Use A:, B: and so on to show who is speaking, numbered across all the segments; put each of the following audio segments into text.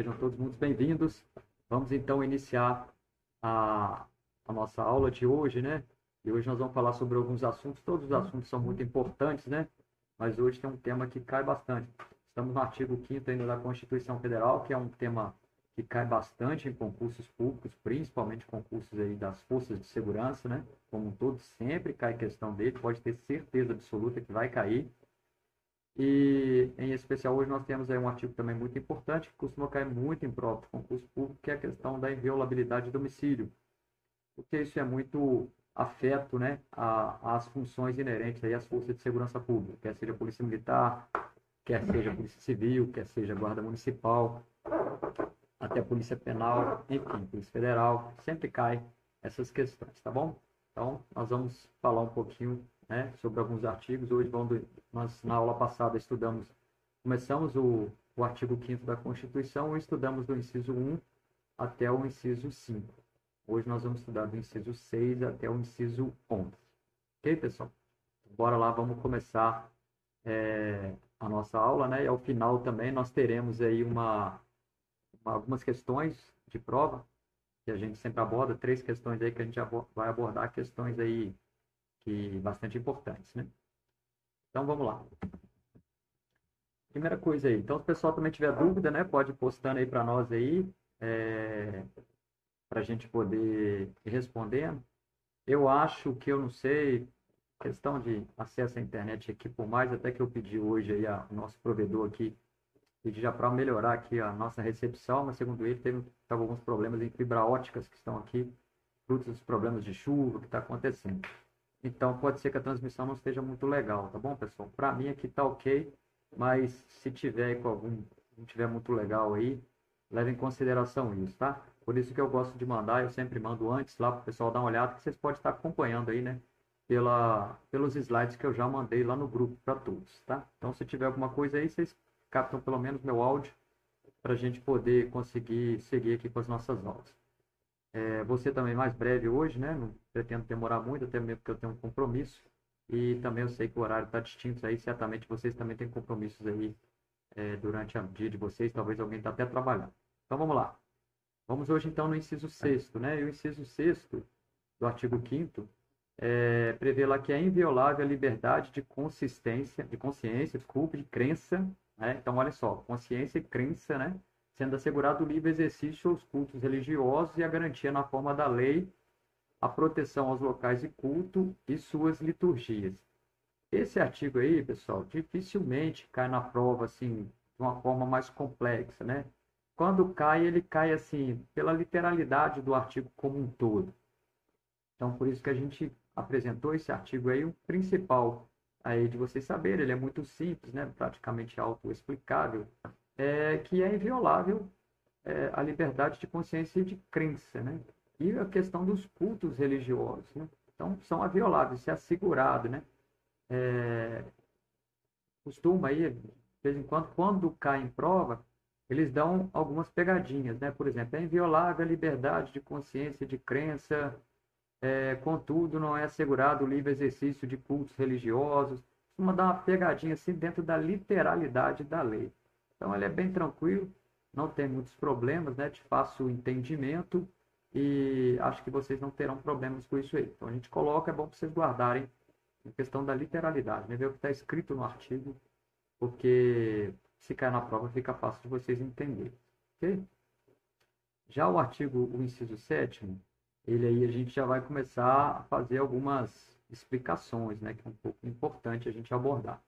A: Sejam todos muito bem-vindos. Vamos então iniciar a nossa aula de hoje, né? E hoje nós vamos falar sobre alguns assuntos. Todos os assuntos são muito importantes, né? Mas hoje tem um tema que cai bastante. Estamos no artigo 5º ainda da Constituição Federal, que é um tema que cai bastante em concursos públicos, principalmente concursos aí das forças de segurança, né? Como um todo, sempre cai questão dele, pode ter certeza absoluta que vai cair. E, em especial, hoje nós temos aí um artigo também muito importante, que costuma cair muito em prova de concurso público, que é a questão da inviolabilidade de domicílio, porque isso é muito afeto, né, às funções inerentes aí às forças de segurança pública, quer seja Polícia Militar, quer seja Polícia Civil, quer seja Guarda Municipal, até Polícia Penal, enfim, Polícia Federal, sempre cai essas questões, tá bom? Então, nós vamos falar um pouquinho, né, sobre alguns artigos. Hoje, nós, na aula passada, começamos o artigo 5º da Constituição e estudamos do inciso 1 até o inciso 5. Hoje nós vamos estudar do inciso 6 até o inciso 11. Ok, pessoal? Bora lá, vamos começar a nossa aula, né? E ao final também nós teremos aí algumas questões de prova, que a gente sempre aborda, 3 questões aí que a gente vai abordar, questões aí que bastante importantes, né? Então vamos lá. Primeira coisa aí, então se o pessoal também tiver dúvida, né, pode ir postando aí para nós aí, para a gente poder ir respondendo. Eu acho que eu não sei, questão de acesso à internet aqui, por mais até que eu pedi hoje aí o nosso provedor aqui, pedi já para melhorar aqui a nossa recepção, mas segundo ele tava alguns problemas em fibra óticas que estão aqui, frutos dos problemas de chuva que está acontecendo. Então pode ser que a transmissão não esteja muito legal, tá bom, pessoal? Para mim aqui tá ok, mas se tiver não tiver muito legal aí, leve em consideração isso, tá? Por isso que eu gosto de mandar, eu sempre mando antes lá para o pessoal dar uma olhada, que vocês podem estar acompanhando aí, né? Pelos slides que eu já mandei lá no grupo para todos, tá? Então se tiver alguma coisa aí, vocês captam pelo menos meu áudio para a gente poder conseguir seguir aqui com as nossas aulas. Você também mais breve hoje, né? Não pretendo demorar muito, até mesmo porque eu tenho um compromisso. E também eu sei que o horário está distinto aí, certamente vocês também têm compromissos aí durante o dia de vocês, talvez alguém está até trabalhando. Então vamos lá. Vamos hoje então no inciso 6º, né? E o inciso 6º do artigo 5º prevê lá que é inviolável a liberdade de consciência, desculpe, de crença, né? Então olha só, consciência e crença, né? Sendo assegurado o livre exercício aos cultos religiosos e a garantia na forma da lei, a proteção aos locais de culto e suas liturgias. Esse artigo aí, pessoal, dificilmente cai na prova assim, de uma forma mais complexa, né? Quando cai, ele cai assim, pela literalidade do artigo como um todo. Então, por isso que a gente apresentou esse artigo aí, o principal aí de vocês saberem, ele é muito simples, né? Praticamente autoexplicável, que é inviolável a liberdade de consciência e de crença, né? E a questão dos cultos religiosos, né? Então, são invioláveis, isso é assegurado, né? Costuma aí, de vez em quando cai em prova, eles dão algumas pegadinhas, né? Por exemplo, é inviolável a liberdade de consciência e de crença, contudo, não é assegurado o livre exercício de cultos religiosos. Costuma dar uma pegadinha assim dentro da literalidade da lei. Então, ele é bem tranquilo, não tem muitos problemas, né? De fácil entendimento e acho que vocês não terão problemas com isso aí. Então, a gente coloca, é bom para vocês guardarem a questão da literalidade, né? Ver o que está escrito no artigo, porque se cair na prova fica fácil de vocês entenderem, ok? Já o inciso 7º, ele aí a gente já vai começar a fazer algumas explicações, né? Que é um pouco importante a gente abordar.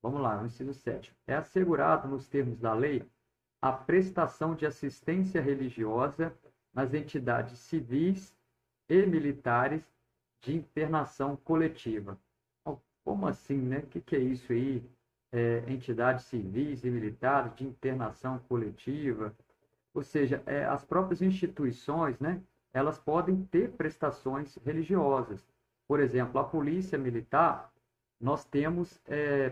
A: Vamos lá, o inciso 7º. É assegurado nos termos da lei a prestação de assistência religiosa nas entidades civis e militares de internação coletiva. Como assim, né? O que é isso aí? Entidades civis e militares de internação coletiva. Ou seja, as próprias instituições, né? Elas podem ter prestações religiosas. Por exemplo, a polícia militar, nós temos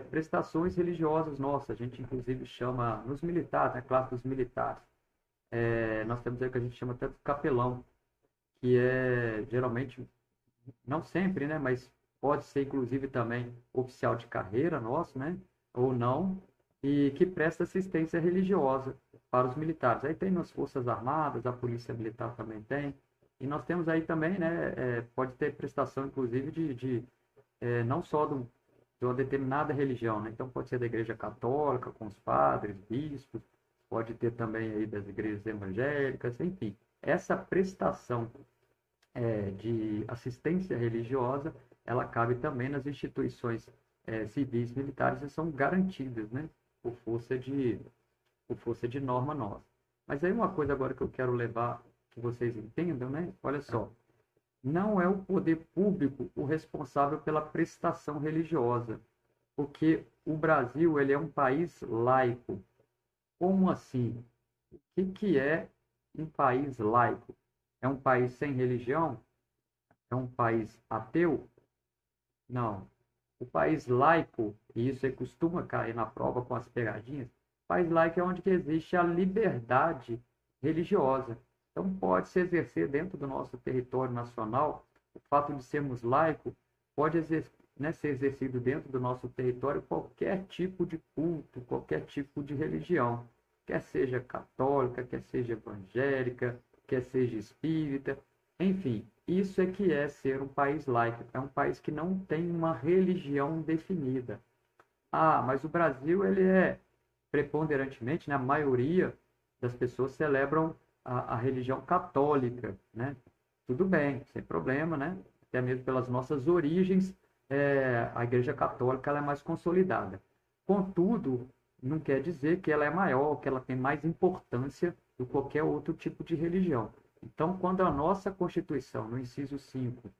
A: prestações religiosas nossas. A gente, inclusive, chama, nos militares, né? Classe dos militares. Nós temos aí o que a gente chama até de capelão, que é geralmente, não sempre, né? Mas pode ser inclusive também oficial de carreira nosso, né? Ou não, e que presta assistência religiosa. para os militares. Aí tem nas Forças Armadas, a Polícia Militar também tem. E nós temos aí também, né, pode ter prestação, inclusive, não só de uma determinada religião, né? Então pode ser da Igreja Católica, com os padres, bispos, pode ter também aí das igrejas evangélicas, enfim. Essa prestação de assistência religiosa, ela cabe também nas instituições civis militares e são garantidas, né, por força de norma nossa. Mas aí uma coisa agora que eu quero levar, que vocês entendam, né? Olha só, não é o poder público o responsável pela prestação religiosa, porque o Brasil ele é um país laico. Como assim? O que é um país laico? É um país sem religião? É um país ateu? Não. O país laico, e isso aí costuma cair na prova com as pegadinhas, o país laico é onde que existe a liberdade religiosa. Então, pode se exercer dentro do nosso território nacional, o fato de sermos laicos, pode né, ser exercido dentro do nosso território qualquer tipo de culto, qualquer tipo de religião, quer seja católica, quer seja evangélica, quer seja espírita, enfim, isso é que é ser um país laico. É um país que não tem uma religião definida. Ah, mas o Brasil, ele é preponderantemente, né, a maioria das pessoas celebram a religião católica, né? Tudo bem, sem problema, né? Até mesmo pelas nossas origens, a Igreja Católica ela é mais consolidada. Contudo, não quer dizer que ela é maior, que ela tem mais importância do que qualquer outro tipo de religião. Então, quando a nossa Constituição, no inciso 5,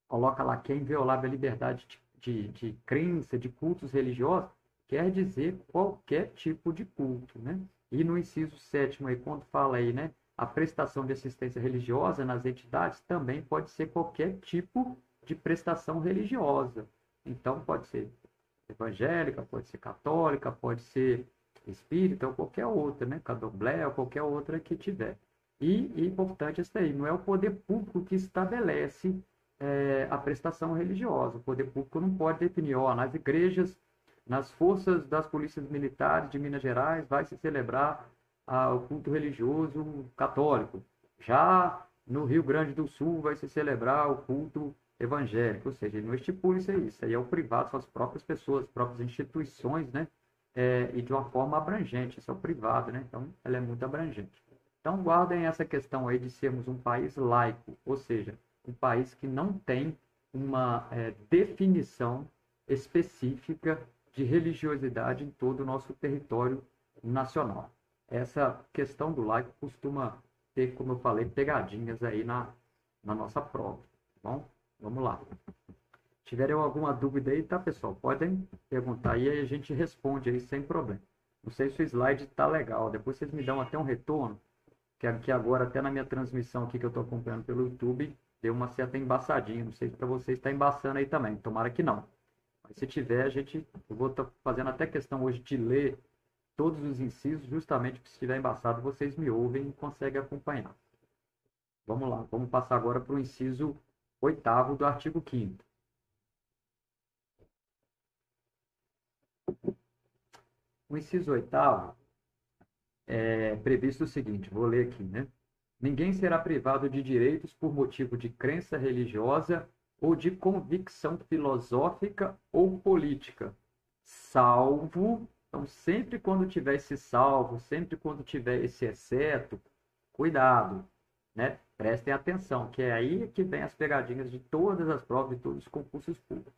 A: coloca lá que é inviolável a liberdade de crença, de cultos religiosos, quer dizer qualquer tipo de culto, né? E no inciso 7 aí, quando fala aí, né, a prestação de assistência religiosa nas entidades, também pode ser qualquer tipo de prestação religiosa. Então, pode ser evangélica, pode ser católica, pode ser espírita ou qualquer outra, né? Candomblé ou qualquer outra que tiver. E importante isso daí, não é o poder público que estabelece a prestação religiosa. O poder público não pode definir, ó, nas igrejas, nas forças das polícias militares de Minas Gerais, vai se celebrar o culto religioso católico. Já no Rio Grande do Sul vai se celebrar o culto evangélico, ou seja, ele não estipula isso aí é o privado, são as próprias pessoas, as próprias instituições, né? E de uma forma abrangente, isso é o privado, né? Então, ela é muito abrangente. Então, guardem essa questão aí de sermos um país laico, ou seja, um país que não tem uma definição específica de religiosidade em todo o nosso território nacional. Essa questão do laico costuma ter, como eu falei, pegadinhas aí na nossa prova, tá bom? Vamos lá. Se tiverem alguma dúvida aí, tá, pessoal? Podem perguntar aí e a gente responde aí sem problema. Não sei se o slide está legal. Depois vocês me dão até um retorno, que aqui agora, até na minha transmissão aqui que eu estou acompanhando pelo YouTube, deu uma certa embaçadinha. Não sei se para vocês está embaçando aí também. Tomara que não. Mas se tiver, eu vou estar fazendo até questão hoje de ler todos os incisos, justamente porque se estiver embaçado, vocês me ouvem e conseguem acompanhar. Vamos lá, vamos passar agora para o inciso 8º do artigo 5º. O inciso 8º é previsto o seguinte, vou ler aqui, né? Ninguém será privado de direitos por motivo de crença religiosa ou de convicção filosófica ou política, salvo, então sempre quando tiver esse salvo, sempre quando tiver esse exceto, cuidado, né? Prestem atenção, que é aí que vem as pegadinhas de todas as provas de todos os concursos públicos.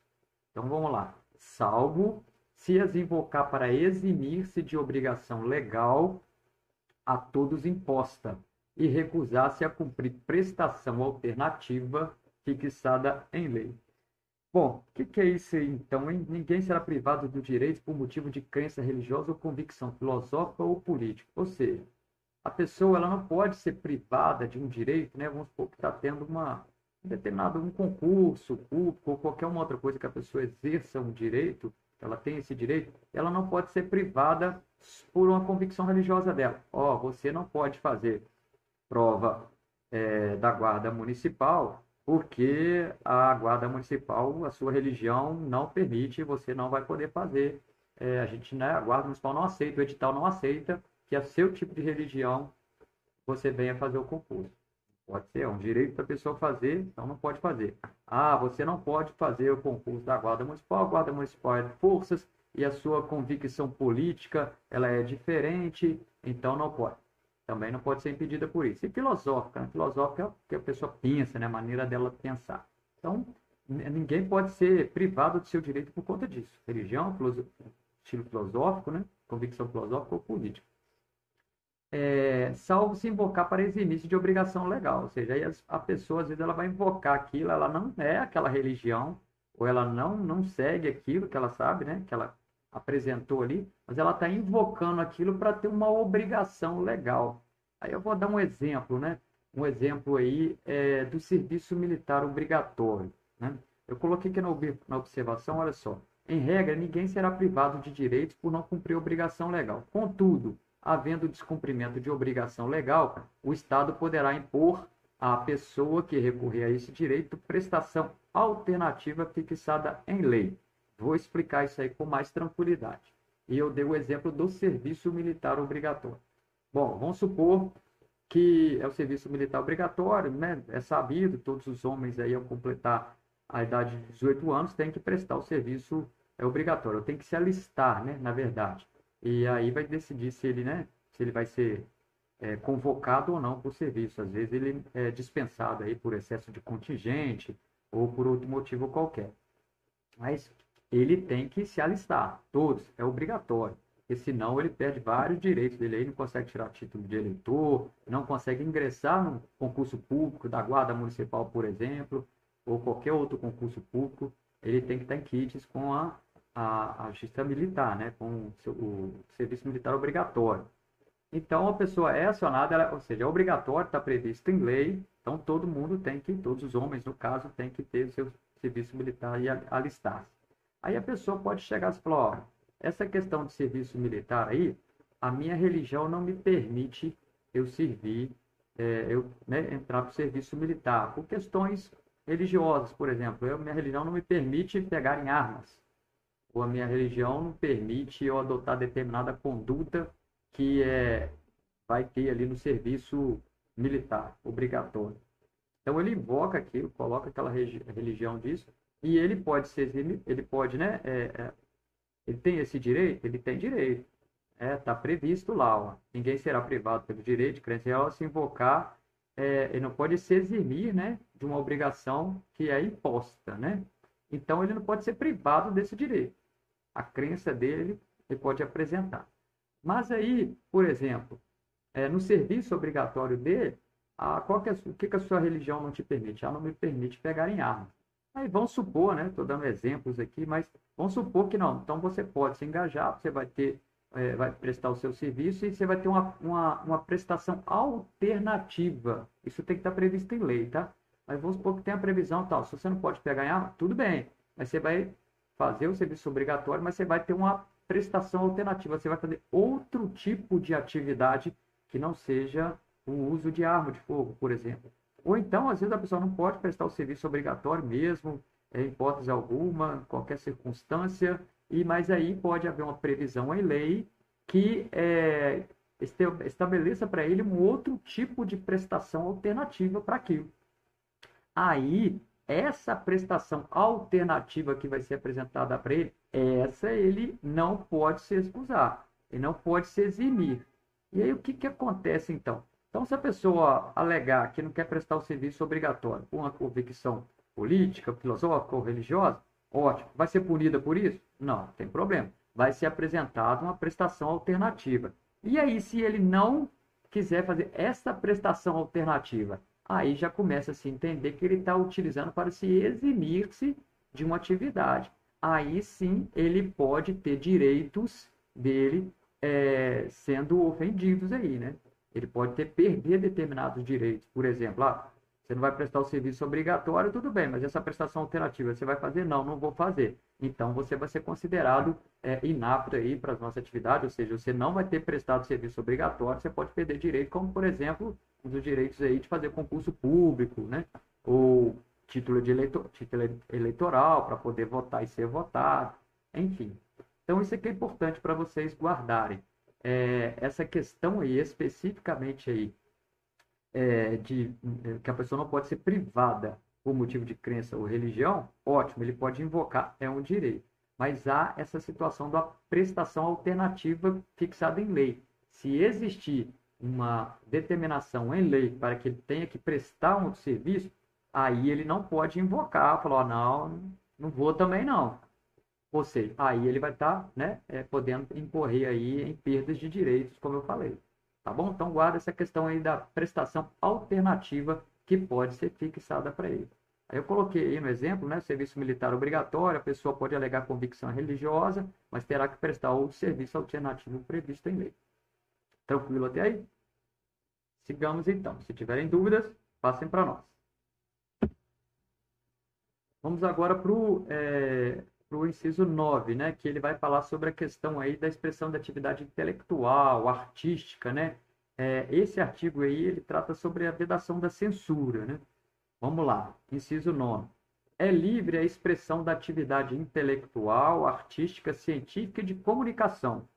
A: Então vamos lá. Salvo se as invocar para eximir-se de obrigação legal a todos imposta e recusar-se a cumprir prestação alternativa fixada em lei. Bom, o que é isso aí, então? Hein? Ninguém será privado do direito por motivo de crença religiosa ou convicção filosófica ou política. Ou seja, a pessoa ela não pode ser privada de um direito, né? Vamos supor que está tendo um concurso público ou qualquer uma outra coisa que a pessoa exerça um direito, ela tem esse direito, ela não pode ser privada por uma convicção religiosa dela. Ó, você não pode fazer prova da guarda municipal porque a guarda municipal, a sua religião não permite, você não vai poder fazer. A gente, né, a guarda municipal não aceita, o edital não aceita que é seu tipo de religião, você venha fazer o concurso. Pode ser, é um direito da pessoa fazer, então não pode fazer. Ah, você não pode fazer o concurso da Guarda Municipal. A Guarda Municipal é de forças e a sua convicção política ela é diferente, então não pode. Também não pode ser impedida por isso. E filosófica, né? Filosófica é o que a pessoa pensa, né? A maneira dela pensar. Então, ninguém pode ser privado do seu direito por conta disso. Religião, estilo filosófico, né? Convicção filosófica ou política. Salvo se invocar para eximir-se de obrigação legal. Ou seja, aí a pessoa, às vezes, ela vai invocar aquilo, ela não é aquela religião, ou ela não segue aquilo que ela sabe, né? Que ela apresentou ali, mas ela está invocando aquilo para ter uma obrigação legal. Aí eu vou dar um exemplo, né? Um exemplo aí do serviço militar obrigatório, né? Eu coloquei aqui na observação, olha só. Em regra, ninguém será privado de direitos por não cumprir obrigação legal. Contudo, havendo descumprimento de obrigação legal, o Estado poderá impor à pessoa que recorrer a esse direito prestação alternativa fixada em lei. Vou explicar isso aí com mais tranquilidade. E eu dei o exemplo do serviço militar obrigatório. Bom, vamos supor que é o serviço militar obrigatório, né? É sabido, todos os homens aí ao completar a idade de 18 anos têm que prestar o serviço obrigatório, tem que se alistar, né? Na verdade. E aí vai decidir se ele, né, se ele vai ser convocado ou não para o serviço. Às vezes ele é dispensado aí por excesso de contingente ou por outro motivo qualquer. Mas ele tem que se alistar, todos, é obrigatório. Porque senão ele perde vários direitos dele aí, não consegue tirar título de eleitor, não consegue ingressar no concurso público da Guarda Municipal, por exemplo, ou qualquer outro concurso público. Ele tem que estar em quites com a justiça militar, né? Com o serviço militar obrigatório. Então, a pessoa é acionada, ou seja, é obrigatório, está previsto em lei, então todo mundo tem que, todos os homens, no caso, tem que ter o seu serviço militar e alistar-se. Aí a pessoa pode chegar e falar, ó, essa questão de serviço militar aí, a minha religião não me permite eu servir, né, entrar para o serviço militar, por questões religiosas, por exemplo. Minha religião não me permite pegar em armas, ou a minha religião não permite eu adotar determinada conduta que vai ter ali no serviço militar obrigatório. Então ele invoca aquilo, coloca aquela religião disso, e ele pode ser, ele pode, né? Ele tem esse direito? Ele tem direito. Está previsto lá, ó. Ninguém será privado pelo direito de crença real se invocar, ele não pode se eximir, né, de uma obrigação que é imposta, né? Então ele não pode ser privado desse direito. A crença dele, ele pode apresentar. Mas aí, por exemplo, no serviço obrigatório dele, o que a sua religião não te permite? Ela não me permite pegar em armas. Aí vamos supor, né? Estou dando exemplos aqui, mas vamos supor que não. Então você pode se engajar, você vai prestar o seu serviço e você vai ter uma prestação alternativa. Isso tem que estar previsto em lei, tá? Mas vamos supor que tem a previsão tal. Se você não pode pegar em arma, tudo bem. Mas você vai fazer o serviço obrigatório, mas você vai ter uma prestação alternativa. Você vai fazer outro tipo de atividade que não seja o uso de arma de fogo, por exemplo. Ou então, às vezes, a pessoa não pode prestar o serviço obrigatório mesmo, em hipótese alguma, qualquer circunstância, mas aí pode haver uma previsão em lei que estabeleça para ele um outro tipo de prestação alternativa para aquilo. Aí, essa prestação alternativa que vai ser apresentada para ele, essa ele não pode se excusar, ele não pode se eximir. E aí, o que acontece então? Então, se a pessoa alegar que não quer prestar o serviço obrigatório por uma convicção política, filosófica ou religiosa, ótimo. Vai ser punida por isso? Não, tem problema. Vai ser apresentada uma prestação alternativa. E aí, se ele não quiser fazer essa prestação alternativa, aí já começa a se entender que ele está utilizando para se eximir-se de uma atividade. Aí sim, ele pode ter direitos dele sendo ofendidos aí, né? Ele pode perder determinados direitos. Por exemplo, você não vai prestar o serviço obrigatório, tudo bem, mas essa prestação alternativa você vai fazer? Não, não vou fazer. Então você vai ser considerado inapto aí para as nossas atividades, ou seja, você não vai ter prestado serviço obrigatório, você pode perder direito, como por exemplo, um dos direitos aí de fazer concurso público, né? Ou título eleitoral para poder votar e ser votado, enfim. Então isso aqui é importante para vocês guardarem. essa questão aí, especificamente aí, de que a pessoa não pode ser privada por motivo de crença ou religião, ótimo, ele pode invocar, é um direito. Mas há essa situação da prestação alternativa fixada em lei. Se existir uma determinação em lei para que ele tenha que prestar um outro serviço, aí ele não pode invocar, falar, não, não vou também não. Ou seja, aí ele vai estar, né, podendo incorrer aí em perdas de direitos, como eu falei. Tá bom? Então guarda essa questão aí da prestação alternativa que pode ser fixada para ele. Aí eu coloquei aí no exemplo, né, serviço militar obrigatório, a pessoa pode alegar convicção religiosa, mas terá que prestar outro serviço alternativo previsto em lei. Tranquilo até aí? Sigamos então. Se tiverem dúvidas, passem para nós. Vamos agora para o inciso 9, né, que ele vai falar sobre a questão aí da expressão da atividade intelectual, artística, né? Esse artigo aí, ele trata sobre a vedação da censura, né? Vamos lá, inciso 9. É livre a expressão da atividade intelectual, artística, científica e de comunicação,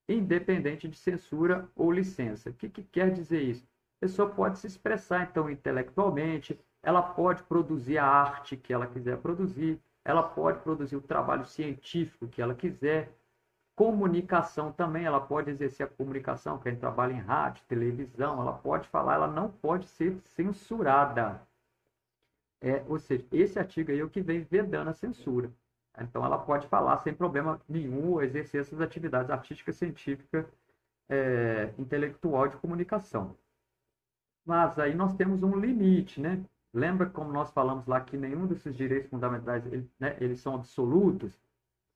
A: independente de censura ou licença. O que quer dizer isso? A pessoa pode se expressar, então, intelectualmente, ela pode produzir a arte que ela quiser produzir, ela pode produzir o trabalho científico que ela quiser, comunicação também, ela pode exercer a comunicação, quem trabalha em rádio, televisão, ela pode falar, ela não pode ser censurada. Ou seja, esse artigo aí é o que vem vedando a censura. Então, ela pode falar sem problema nenhum, exercer essas atividades artísticas, científicas, intelectual de comunicação. Mas aí nós temos um limite, né? Lembra como nós falamos lá que nenhum desses direitos fundamentais, eles são absolutos,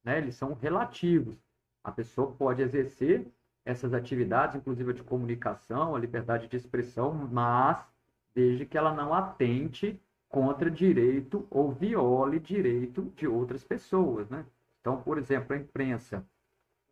A: né? Eles são relativos. A pessoa pode exercer essas atividades, inclusive a de comunicação, a liberdade de expressão, mas desde que ela não atente contra direito ou viole direito de outras pessoas, né? Então, por exemplo, a imprensa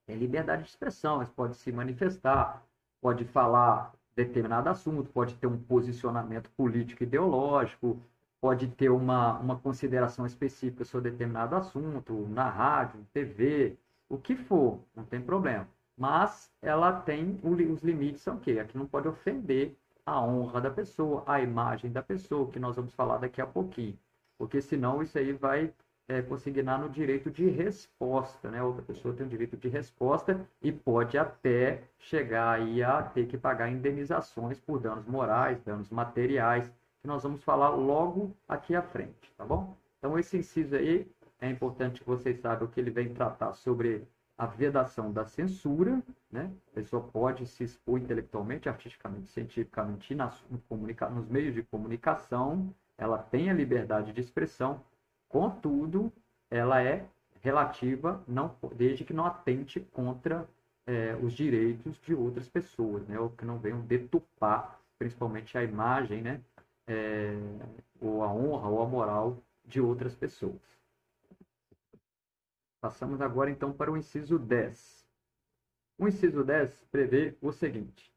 A: tem liberdade de expressão, mas pode se manifestar, pode falar determinado assunto, pode ter um posicionamento político ideológico, pode ter uma consideração específica sobre determinado assunto, na rádio, TV, o que for, não tem problema. Mas ela tem, os limites são o quê? Aqui não pode ofender a honra da pessoa, a imagem da pessoa, que nós vamos falar daqui a pouquinho. Porque senão isso aí vai consignar no direito de resposta, né? Outra pessoa tem o direito de resposta e pode até chegar aí a ter que pagar indenizações por danos morais, danos materiais, que nós vamos falar logo aqui à frente, tá bom? Então, esse inciso aí é importante que vocês saibam que ele vem tratar sobre a vedação da censura, né? A pessoa pode se expor intelectualmente, artisticamente, cientificamente e nos meios de comunicação, ela tem a liberdade de expressão. Contudo, ela é relativa, desde que não atente contra os direitos de outras pessoas, né? Ou que não venham deturpar, principalmente a imagem, né? Ou a honra ou a moral de outras pessoas. Passamos agora, então, para o inciso 10. O inciso 10 prevê o seguinte: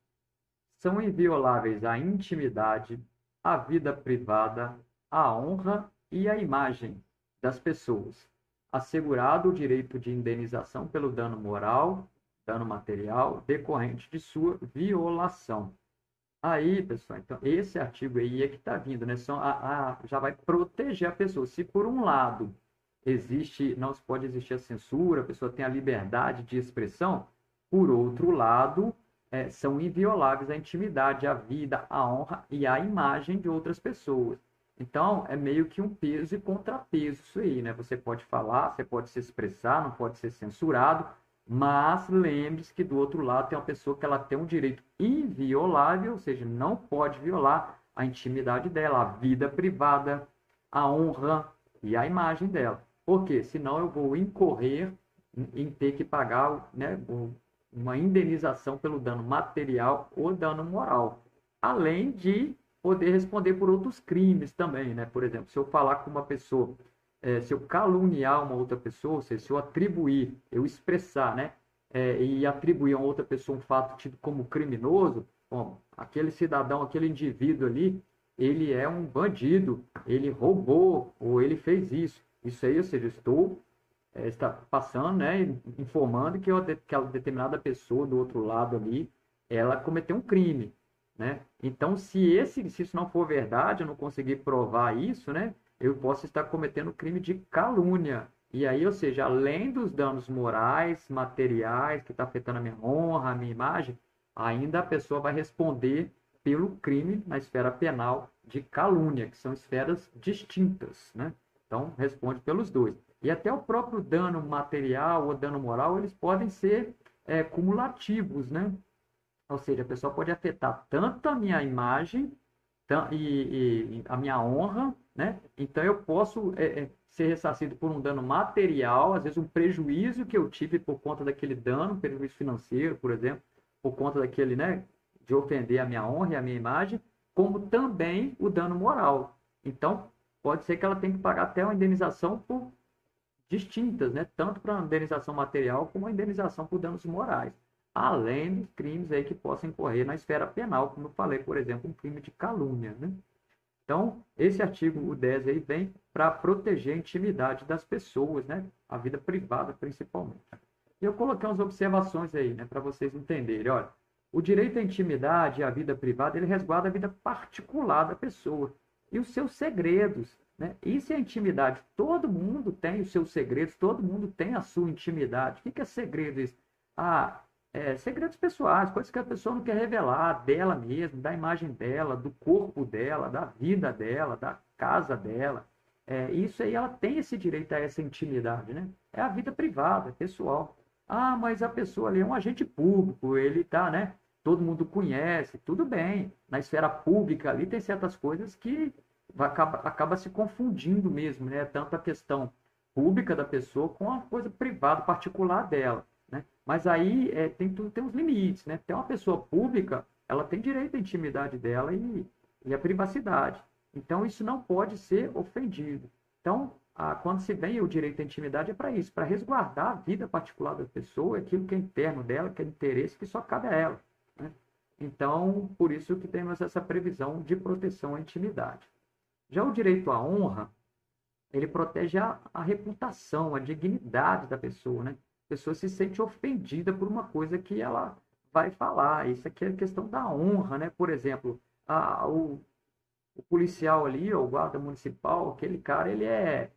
A: são invioláveis a intimidade, a vida privada, a honra e a imagem das pessoas, assegurado o direito de indenização pelo dano moral, dano material, decorrente de sua violação. Aí, pessoal, então, esse artigo aí é que está vindo, né? Já vai proteger a pessoa. Se, por um lado, não se pode existir a censura, a pessoa tem a liberdade de expressão, por outro lado, são invioláveis a intimidade, a vida, a honra e a imagem de outras pessoas. Então, é meio que um peso e contrapeso isso aí, né? Você pode falar, você pode se expressar, não pode ser censurado, mas lembre-se que do outro lado tem uma pessoa que ela tem um direito inviolável, ou seja, não pode violar a intimidade dela, a vida privada, a honra e a imagem dela. Por quê? Senão eu vou incorrer em ter que pagar, né, uma indenização pelo dano material ou dano moral, além de poder responder por outros crimes também, né? Por exemplo, se eu falar com uma pessoa, se eu caluniar uma outra pessoa, ou seja, se eu atribuir, eu expressar, né? E atribuir a outra pessoa um fato tido como criminoso, bom, aquele cidadão, aquele indivíduo ali, ele é um bandido, ele roubou ou ele fez isso. Isso aí, ou seja, eu estou está passando, né, informando que aquela determinada pessoa do outro lado ali, ela cometeu um crime, né? Então, se isso não for verdade, eu não conseguir provar isso, né, eu posso estar cometendo crime de calúnia. E aí, ou seja, além dos danos morais, materiais, que está afetando a minha honra, a minha imagem, ainda a pessoa vai responder pelo crime na esfera penal de calúnia, que são esferas distintas, né? Então, responde pelos dois. E até o próprio dano material ou dano moral, eles podem ser cumulativos, né? Ou seja, a pessoa pode afetar tanto a minha imagem e a minha honra, né? Então eu posso ser ressarcido por um dano material, às vezes um prejuízo que eu tive por conta daquele dano, um prejuízo financeiro, por exemplo, por conta daquele, né, de ofender a minha honra e a minha imagem, como também o dano moral. Então, pode ser que ela tenha que pagar até uma indenização por distintas, né? Tanto para a indenização material como a indenização por danos morais, além dos crimes aí que possam incorrer na esfera penal, como eu falei, por exemplo, um crime de calúnia, né? Então, esse artigo, o 10 aí, vem para proteger a intimidade das pessoas, né? A vida privada, principalmente. E eu coloquei umas observações aí, né, para vocês entenderem. Olha, o direito à intimidade e à vida privada, ele resguarda a vida particular da pessoa e os seus segredos, né? Isso é intimidade. Todo mundo tem os seus segredos, todo mundo tem a sua intimidade. O que é segredo isso? Ah, segredos pessoais, coisas que a pessoa não quer revelar dela mesma, da imagem dela, do corpo dela, da vida dela, da casa dela. Isso aí, ela tem esse direito a essa intimidade, né? É a vida privada, pessoal. Ah, mas a pessoa ali é um agente público, ele tá, né? Todo mundo conhece, tudo bem. Na esfera pública ali tem certas coisas que acaba se confundindo mesmo, né? Tanto a questão pública da pessoa com a coisa privada, particular dela, né? Mas aí tem uns limites, né? Tem uma pessoa pública, ela tem direito à intimidade dela e à privacidade. Então, isso não pode ser ofendido. Então, quando se vem o direito à intimidade é para isso, para resguardar a vida particular da pessoa, aquilo que é interno dela, que é interesse que só cabe a ela, né? Então, por isso que temos essa previsão de proteção à intimidade. Já o direito à honra, ele protege a reputação, a dignidade da pessoa, né? A pessoa se sente ofendida por uma coisa que ela vai falar. Isso aqui é questão da honra, né? Por exemplo, o policial ali, ou o guarda municipal, aquele cara, ele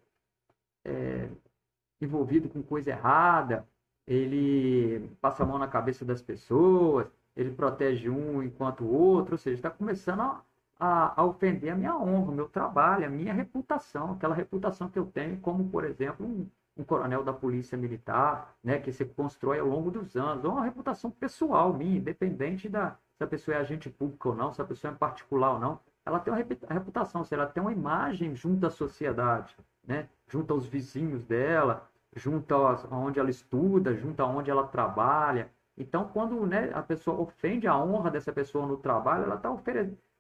A: envolvido com coisa errada, ele passa a mão na cabeça das pessoas, ele protege um enquanto o outro, ou seja, está começando a ofender a minha honra, o meu trabalho, a minha reputação, aquela reputação que eu tenho como, por exemplo, um coronel da polícia militar, né, que se constrói ao longo dos anos, ou uma reputação pessoal minha, independente se a pessoa é agente público ou não, se a pessoa é particular ou não, ela tem uma reputação, se ela tem uma imagem junto à sociedade, né, junto aos vizinhos dela, junto aonde ela estuda, junto aonde ela trabalha. Então, quando, né, a pessoa ofende a honra dessa pessoa no trabalho, ela está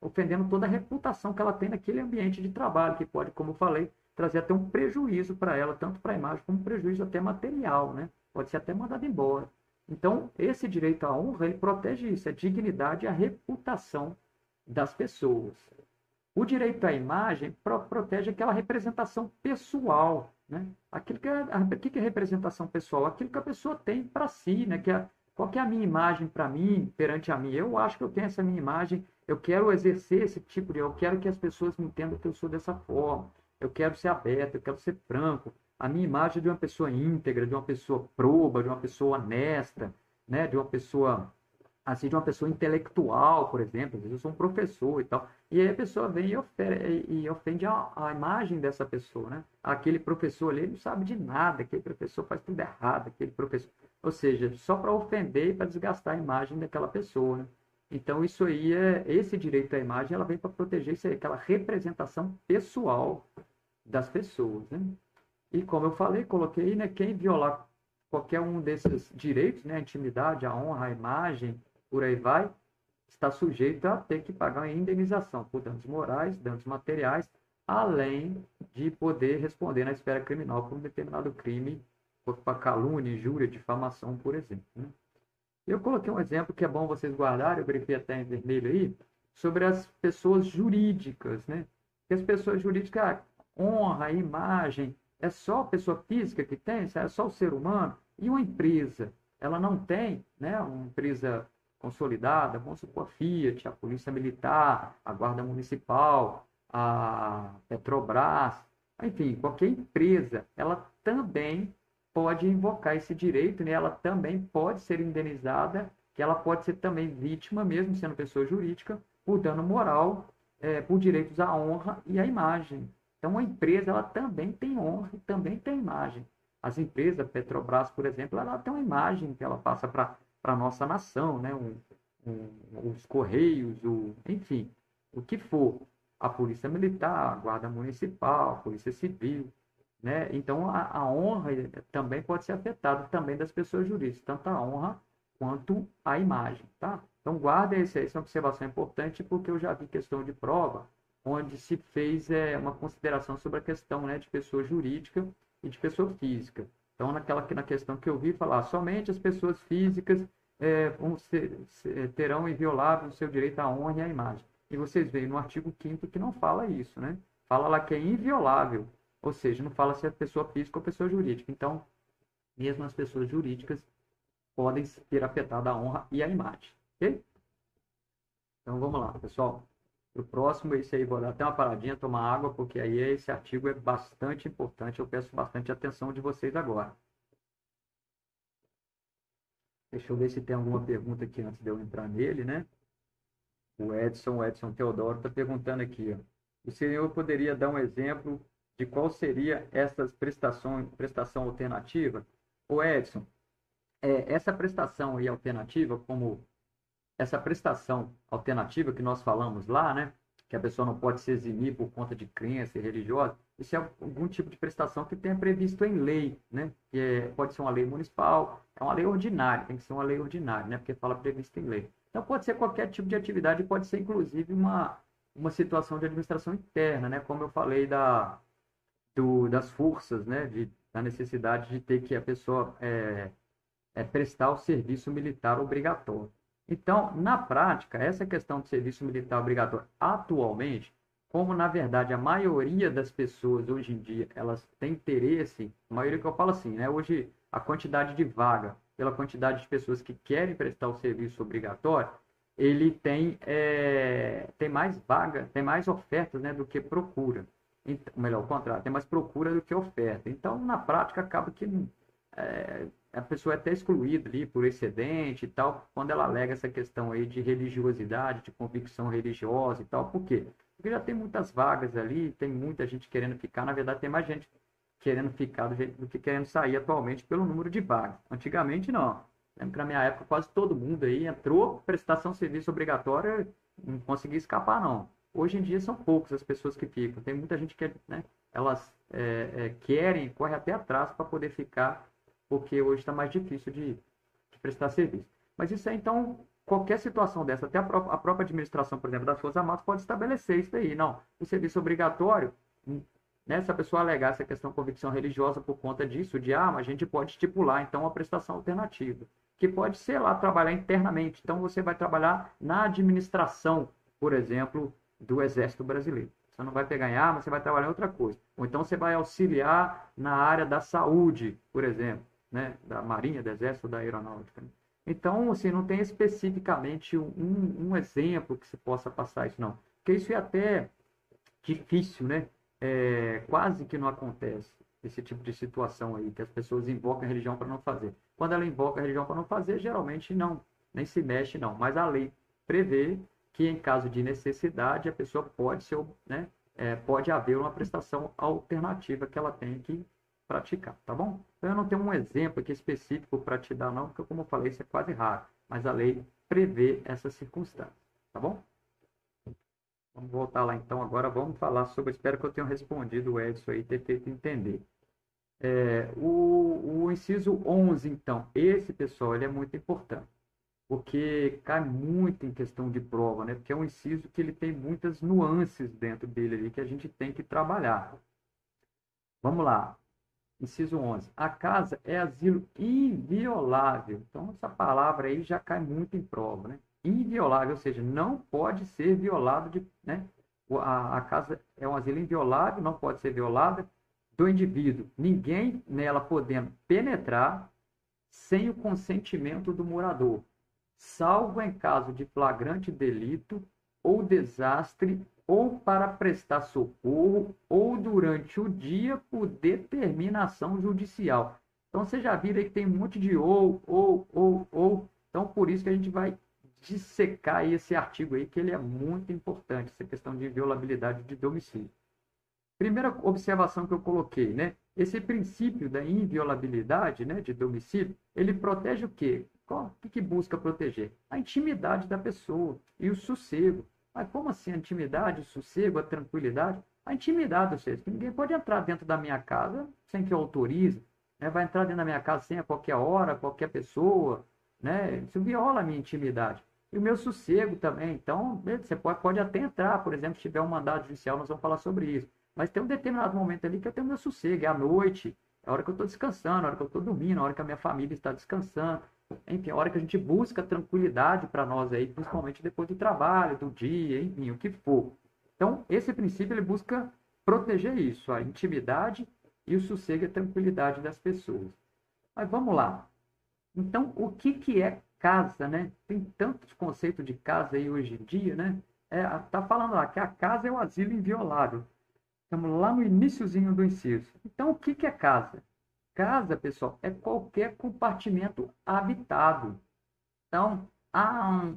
A: ofendendo toda a reputação que ela tem naquele ambiente de trabalho, que pode, como eu falei, trazer até um prejuízo para ela, tanto para a imagem como um prejuízo até material, né? Pode ser até mandado embora. Então, esse direito à honra, ele protege isso, a dignidade e a reputação das pessoas. O direito à imagem protege aquela representação pessoal, né? O que é representação pessoal? Aquilo que a pessoa tem para si, né? Qual que é a minha imagem para mim, perante a mim? Eu acho que eu tenho essa minha imagem, eu quero exercer esse tipo eu quero que as pessoas me entendam que eu sou dessa forma, eu quero ser aberto, eu quero ser franco. A minha imagem é de uma pessoa íntegra, de uma pessoa proba, de uma pessoa honesta, né? De uma pessoa assim, de uma pessoa intelectual, por exemplo, às vezes eu sou um professor e tal, e aí a pessoa vem e ofende a imagem dessa pessoa, né? Aquele professor ali, ele não sabe de nada, aquele professor faz tudo errado, aquele professor, ou seja, só para ofender e para desgastar a imagem daquela pessoa, né? Então, isso aí esse direito à imagem, ela vem para proteger isso aí, aquela representação pessoal das pessoas, né? E como eu falei, coloquei, né, quem violar qualquer um desses direitos, né, a intimidade, a honra, a imagem, por aí vai, está sujeito a ter que pagar uma indenização por danos morais, danos materiais, além de poder responder na esfera criminal por um determinado crime, para calúnia, injúria, difamação, por exemplo, né? Eu coloquei um exemplo que é bom vocês guardarem, eu grifei até em vermelho aí, sobre as pessoas jurídicas, né? Que as pessoas jurídicas, honra, imagem, É só a pessoa física que tem? É só o ser humano? E uma empresa? Ela não tem, né? Uma empresa consolidada, vamos supor a Fiat, a Polícia Militar, a Guarda Municipal, a Petrobras, enfim, qualquer empresa, ela também pode invocar esse direito, né? Ela também pode ser indenizada, que ela pode ser também vítima, mesmo sendo pessoa jurídica, por dano moral, por direitos à honra e à imagem. Então, a empresa ela também tem honra e também tem imagem. As empresas, a Petrobras, por exemplo, ela tem uma imagem que ela passa para a nossa nação, né? Os Correios, enfim, o que for. A Polícia Militar, a Guarda Municipal, a Polícia Civil, né? Então, a honra também pode ser afetada também das pessoas jurídicas, tanto a honra quanto a imagem, tá? Então, guarda essa observação importante, porque eu já vi questão de prova onde se fez uma consideração sobre a questão, né, de pessoa jurídica e de pessoa física. Então, na questão que eu vi falar, somente as pessoas físicas terão inviolável o seu direito à honra e à imagem. E vocês veem no artigo 5º que não fala isso, né? Fala lá que é inviolável, ou seja, não fala se é pessoa física ou pessoa jurídica. Então, mesmo as pessoas jurídicas podem ter afetado a honra e a imagem. Ok? Então, vamos lá, pessoal. O próximo, esse aí, vou dar até uma paradinha, tomar água, porque aí esse artigo é bastante importante. Eu peço bastante atenção de vocês agora. Deixa eu ver se tem alguma pergunta aqui antes de eu entrar nele, né? O Edson Teodoro está perguntando aqui, ó. O senhor poderia dar um exemplo de qual seria essa prestação alternativa? O Edson, essa prestação aí alternativa, como essa prestação alternativa que nós falamos lá, né? Que a pessoa não pode se eximir por conta de crença religiosa, isso é algum tipo de prestação que tenha previsto em lei, né? Que pode ser uma lei municipal, é uma lei ordinária, tem que ser uma lei ordinária, né? Porque fala previsto em lei. Então pode ser qualquer tipo de atividade, pode ser inclusive uma situação de administração interna, né? Como eu falei das forças, né? Da necessidade de ter que a pessoa prestar o serviço militar obrigatório. Então, na prática, essa questão do serviço militar obrigatório, atualmente, como na verdade a maioria das pessoas hoje em dia, elas têm interesse, a maioria que eu falo assim, né? Hoje, a quantidade de vaga, pela quantidade de pessoas que querem prestar o serviço obrigatório, ele tem mais vaga, tem mais ofertas, né, do que procura. Então, melhor, o contrário, tem mais procura do que oferta. Então, na prática, acaba que a pessoa é até excluída ali por excedente e tal, quando ela alega essa questão aí de religiosidade, de convicção religiosa e tal. Por quê? Porque já tem muitas vagas ali, tem muita gente querendo ficar. Na verdade, tem mais gente querendo ficar do que querendo sair atualmente pelo número de vagas. Antigamente, não. Lembro que na minha época quase todo mundo aí entrou, prestação de serviço obrigatória, não conseguia escapar, não. Hoje em dia são poucas as pessoas que ficam. Tem muita gente que, né, elas querem, corre até atrás para poder ficar, porque hoje está mais difícil de prestar serviço. Mas isso é, então, qualquer situação dessa, até a própria administração, por exemplo, das Forças Armadas pode estabelecer isso daí. Não, o serviço obrigatório, né, se a pessoa alegar essa questão de convicção religiosa por conta disso, mas a gente pode estipular, então, uma prestação alternativa, que pode ser lá trabalhar internamente. Então, você vai trabalhar na administração, por exemplo, do Exército Brasileiro. Você não vai pegar mas você vai trabalhar em outra coisa. Ou então você vai auxiliar na área da saúde, por exemplo, né? Da Marinha, do Exército, da Aeronáutica. Então, assim, não tem especificamente um exemplo que se possa passar isso, não. Porque isso é até difícil, né? Quase que não acontece esse tipo de situação aí, que as pessoas invocam a religião para não fazer. Quando ela invoca a religião para não fazer, geralmente não, nem se mexe, não. Mas a lei prevê que em caso de necessidade a pessoa pode ser, né, pode haver uma prestação alternativa que ela tem que praticar, tá bom? Então eu não tenho um exemplo aqui específico para te dar não, porque como eu falei, isso é quase raro, mas a lei prevê essas circunstâncias, tá bom? Vamos voltar lá então, agora vamos falar sobre, espero que eu tenha respondido o Edson aí, ter feito entender. O inciso 11, então, esse, pessoal, ele é muito importante, porque cai muito em questão de prova, né? Porque é um inciso que ele tem muitas nuances dentro dele ali que a gente tem que trabalhar. Vamos lá. Inciso 11. A casa é asilo inviolável. Então, essa palavra aí já cai muito em prova, né? Inviolável, ou seja, não pode ser violado, né? A casa é um asilo inviolável, não pode ser violada do indivíduo, ninguém nela podendo penetrar sem o consentimento do morador, salvo em caso de flagrante delito ou desastre, ou para prestar socorro, ou durante o dia por determinação judicial. Então, você já viram aí que tem um monte de ou. Então, por isso que a gente vai dissecar esse artigo aí, que ele é muito importante, essa questão de inviolabilidade de domicílio. Primeira observação que eu coloquei, né? Esse princípio da inviolabilidade, né, de domicílio, ele protege o quê? O que busca proteger? A intimidade da pessoa e o sossego. Mas como assim a intimidade, o sossego, a tranquilidade? A intimidade, ou seja, que ninguém pode entrar dentro da minha casa sem que eu autorize, né? Vai entrar dentro da minha casa sem a qualquer hora, qualquer pessoa, né? Isso viola a minha intimidade. E o meu sossego também. Então, você pode até entrar, por exemplo, se tiver um mandado judicial, nós vamos falar sobre isso. Mas tem um determinado momento ali que eu tenho meu sossego, é à noite, é a hora que eu estou descansando, a hora que eu estou dormindo, a hora que a minha família está descansando. Enfim, a hora que a gente busca tranquilidade para nós aí, principalmente depois do trabalho, do dia, enfim, o que for. Então, esse princípio ele busca proteger isso, a intimidade e o sossego e a tranquilidade das pessoas. Mas vamos lá. Então, o que é casa, né? Tem tantos conceitos de casa aí hoje em dia, né? Tá falando lá que a casa é o asilo inviolável. Estamos lá no iniciozinho do inciso. Então, o que é casa? Casa, pessoal, é qualquer compartimento habitado. Então,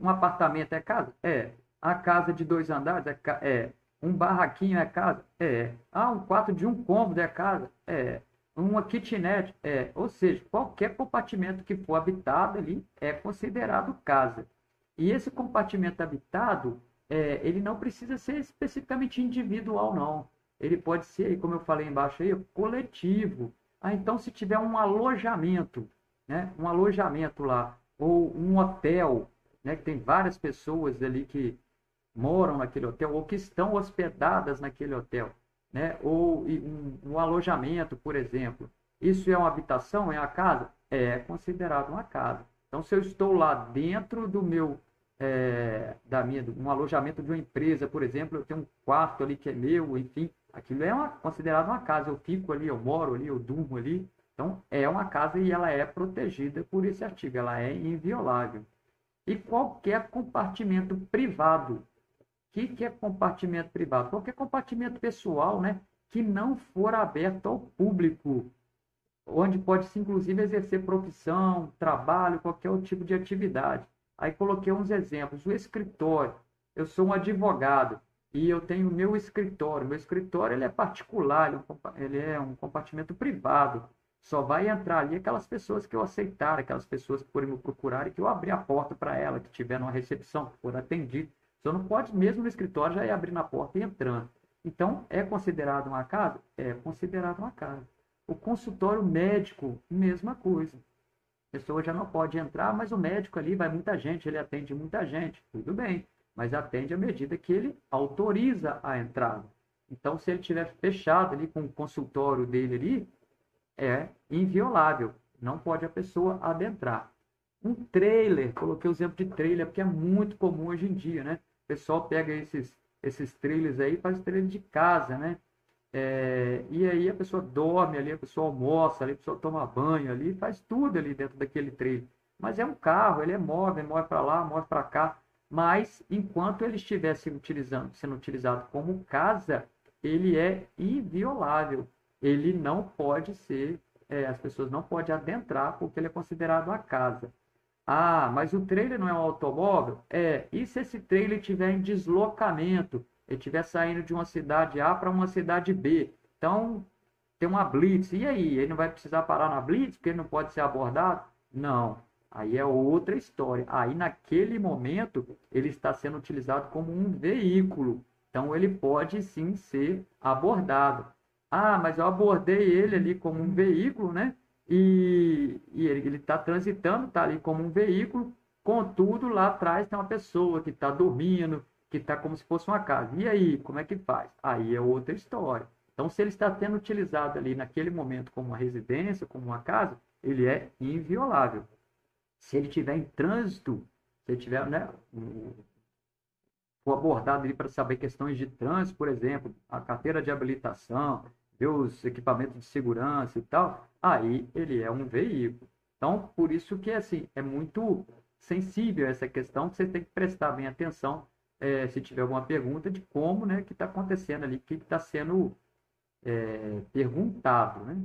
A: um apartamento é casa? É. A casa de 2 andares é. Um barraquinho é casa? É. Um quarto de 1 cômodo é casa? É. Uma kitnet? É. Ou seja, qualquer compartimento que for habitado ali é considerado casa. E esse compartimento habitado, ele não precisa ser especificamente individual, não. Ele pode ser, como eu falei embaixo aí, coletivo. Então, se tiver um alojamento, né, um alojamento lá, ou um hotel, né, que tem várias pessoas ali que moram naquele hotel, ou que estão hospedadas naquele hotel, né, ou um alojamento, por exemplo. Isso é uma habitação? É a casa? É considerado uma casa. Então, se eu estou lá dentro do meu um alojamento de uma empresa, por exemplo, eu tenho um quarto ali que é meu, enfim, aquilo é considerado uma casa. Eu fico ali, eu moro ali, eu durmo ali. Então, é uma casa e ela é protegida por esse artigo, ela é inviolável. E qualquer compartimento privado. O que é compartimento privado? Qualquer compartimento pessoal, né, que não for aberto ao público, onde pode-se, inclusive, exercer profissão, trabalho, qualquer outro tipo de atividade. Aí coloquei uns exemplos. O escritório. Eu sou um advogado e eu tenho o meu escritório. Meu escritório ele é particular, ele é um compartimento privado. Só vai entrar ali aquelas pessoas que eu aceitar, aquelas pessoas que forem me procurar e que eu abrir a porta para ela, que tiver numa recepção, que for atendido. Você não pode, mesmo no escritório, já ir abrindo a porta e entrando. Então, é considerado uma casa? É considerado uma casa. O consultório médico, mesma coisa. A pessoa já não pode entrar, mas o médico ali vai muita gente, ele atende muita gente, tudo bem, mas atende à medida que ele autoriza a entrada. Então, se ele tiver fechado ali com o consultório dele ali, é inviolável, não pode a pessoa adentrar. Um trailer, coloquei o exemplo de trailer, porque é muito comum hoje em dia, né? O pessoal pega esses trailers aí e faz trailer de casa, né? E aí a pessoa dorme ali, a pessoa almoça ali, a pessoa toma banho ali, faz tudo ali dentro daquele trailer. Mas é um carro, ele é móvel, move para lá, move para cá. Mas enquanto ele estiver sendo utilizado como casa, ele é inviolável. Ele não pode ser, as pessoas não podem adentrar porque ele é considerado uma casa. Mas o trailer não é um automóvel? E se esse trailer estiver em deslocamento? Ele estiver saindo de uma cidade A para uma cidade B. Então, tem uma blitz. E aí? Ele não vai precisar parar na blitz porque ele não pode ser abordado? Não. Aí é outra história. Aí, naquele momento, ele está sendo utilizado como um veículo. Então, ele pode sim ser abordado. Mas eu abordei ele ali como um veículo, né? E ele está transitando, está ali como um veículo. Contudo, lá atrás tem uma pessoa que está dormindo, que está como se fosse uma casa. E aí, como é que faz? Aí é outra história. Então, se ele está sendo utilizado ali naquele momento como uma residência, como uma casa, ele é inviolável. Se ele estiver em trânsito, se ele tiver, né, for abordado ali para saber questões de trânsito, por exemplo, a carteira de habilitação, vê os equipamentos de segurança e tal, aí ele é um veículo. Então, por isso que assim, é muito sensível essa questão, que você tem que prestar bem atenção se tiver alguma pergunta de como, né, que está acontecendo ali, o que está sendo perguntado, né?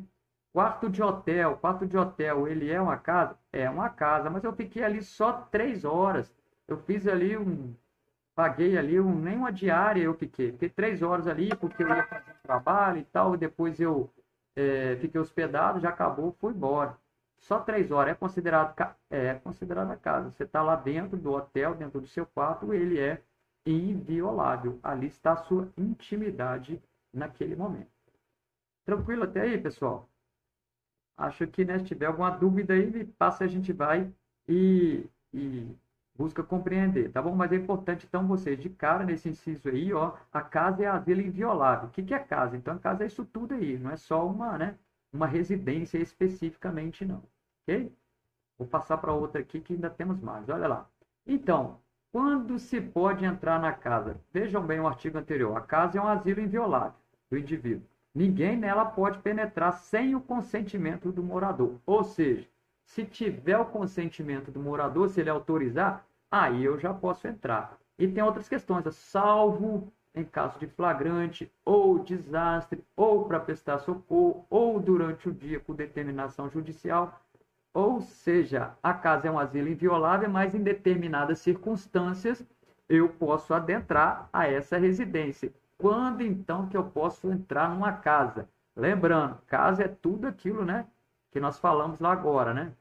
A: Quarto de hotel, ele é uma casa? É uma casa, mas eu fiquei ali só 3 horas. Eu fiz ali paguei ali nem uma diária eu fiquei 3 horas ali, porque eu ia fazer um trabalho e tal, e depois eu fiquei hospedado, já acabou, fui embora. Só 3 horas é considerado a casa. Você está lá dentro do hotel, dentro do seu quarto, ele é inviolável. Ali está a sua intimidade naquele momento. Tranquilo até aí, pessoal? Acho que, né, se tiver alguma dúvida aí, me passa, a gente vai e busca compreender, tá bom? Mas é importante, então, vocês, de cara, nesse inciso aí, ó, a casa é a vila inviolável. O que que é casa? Então, a casa é isso tudo aí, não é só uma residência especificamente, não. Ok? Vou passar para outra aqui que ainda temos mais. Olha lá. Então, quando se pode entrar na casa? Vejam bem o artigo anterior. A casa é um asilo inviolável do indivíduo. Ninguém nela pode penetrar sem o consentimento do morador. Ou seja, se tiver o consentimento do morador, se ele autorizar, aí eu já posso entrar. E tem outras questões, salvo em caso de flagrante ou desastre, ou para prestar socorro, ou durante o dia com determinação judicial. Ou seja, a casa é um asilo inviolável, mas em determinadas circunstâncias eu posso adentrar a essa residência. Quando então que eu posso entrar numa casa? Lembrando, casa é tudo aquilo, né, que nós falamos lá agora, né?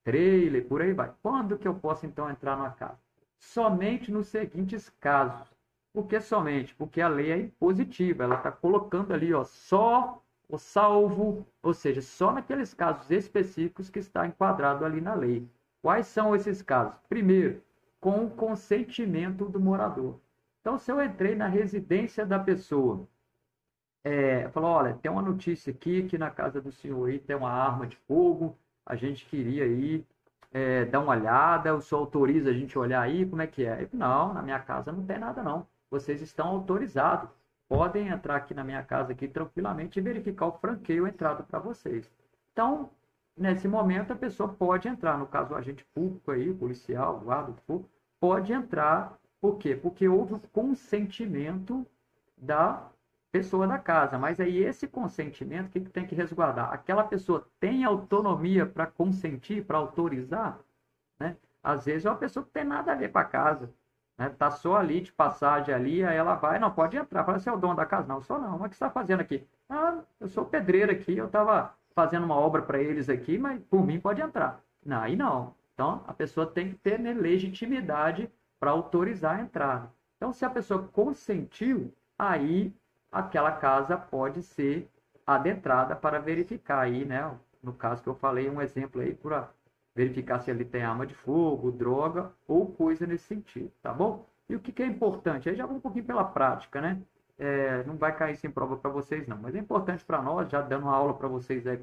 A: Trailer, por aí vai. Quando que eu posso então entrar numa casa? Somente nos seguintes casos. Por que somente? Porque a lei é impositiva, ela está colocando ali, ó, só o salvo, ou seja, só naqueles casos específicos que está enquadrado ali na lei. Quais são esses casos? Primeiro, com o consentimento do morador. Então, se eu entrei na residência da pessoa, falou, olha, tem uma notícia aqui que na casa do senhor aí tem uma arma de fogo, a gente queria aí dar uma olhada, o senhor autoriza a gente olhar aí, como é que é? Não, na minha casa não tem nada não. Vocês estão autorizados. Podem entrar aqui na minha casa aqui tranquilamente e verificar o franqueio entrado para vocês. Então, nesse momento, a pessoa pode entrar, no caso, o agente público aí, o policial, o guarda, pode entrar. Por quê? Porque houve o consentimento da pessoa da casa. Mas aí esse consentimento, o que tem que resguardar? Aquela pessoa tem autonomia para consentir, para autorizar, né? Às vezes é uma pessoa que tem nada a ver com a casa, né? Tá só ali de passagem ali, aí ela vai, não pode entrar. Fala, você é o dono da casa? Não, sou não. Mas o que você está fazendo aqui? Ah, eu sou pedreiro aqui, eu estava fazendo uma obra para eles aqui, mas por mim pode entrar. Não, aí não. Então a pessoa tem que ter, né, legitimidade para autorizar a entrada. Então, se a pessoa consentiu, aí aquela casa pode ser adentrada para verificar aí, né? No caso que eu falei, um exemplo aí, para verificar se ali tem arma de fogo, droga ou coisa nesse sentido, tá bom? E o que é importante? Aí já vou um pouquinho pela prática, né? Não vai cair sem prova para vocês, não. Mas é importante para nós, já dando uma aula para vocês aí,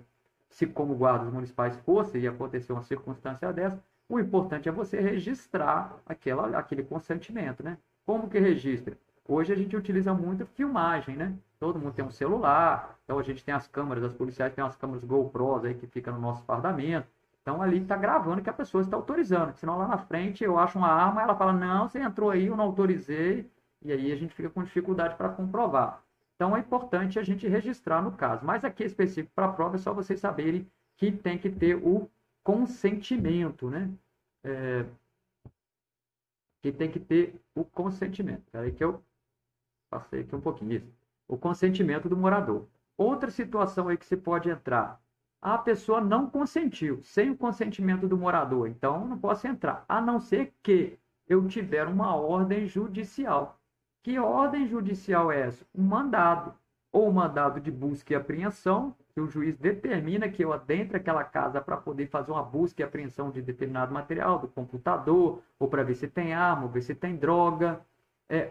A: se como guardas municipais fosse e acontecer uma circunstância dessa, o importante é você registrar aquele consentimento, né? Como que registra? Hoje a gente utiliza muito filmagem, né? Todo mundo tem um celular, então a gente tem as câmeras, as policiais têm as câmeras GoPros aí que ficam no nosso fardamento. Então ali está gravando que a pessoa está autorizando. Senão lá na frente eu acho uma arma, ela fala, não, você entrou aí, eu não autorizei, e aí a gente fica com dificuldade para comprovar. Então é importante a gente registrar no caso. Mas aqui específico para a prova é só vocês saberem que tem que ter o consentimento, né? Que tem que ter o consentimento. Espera aí que eu passei aqui um pouquinho isso. O consentimento do morador. Outra situação aí que se pode entrar. A pessoa não consentiu, sem o consentimento do morador. Então, eu não posso entrar. A não ser que eu tiver uma ordem judicial. Que ordem judicial é essa? Um mandado. Ou mandado de busca e apreensão, que o juiz determina que eu adentre aquela casa para poder fazer uma busca e apreensão de determinado material, do computador, ou para ver se tem arma, ou ver se tem droga,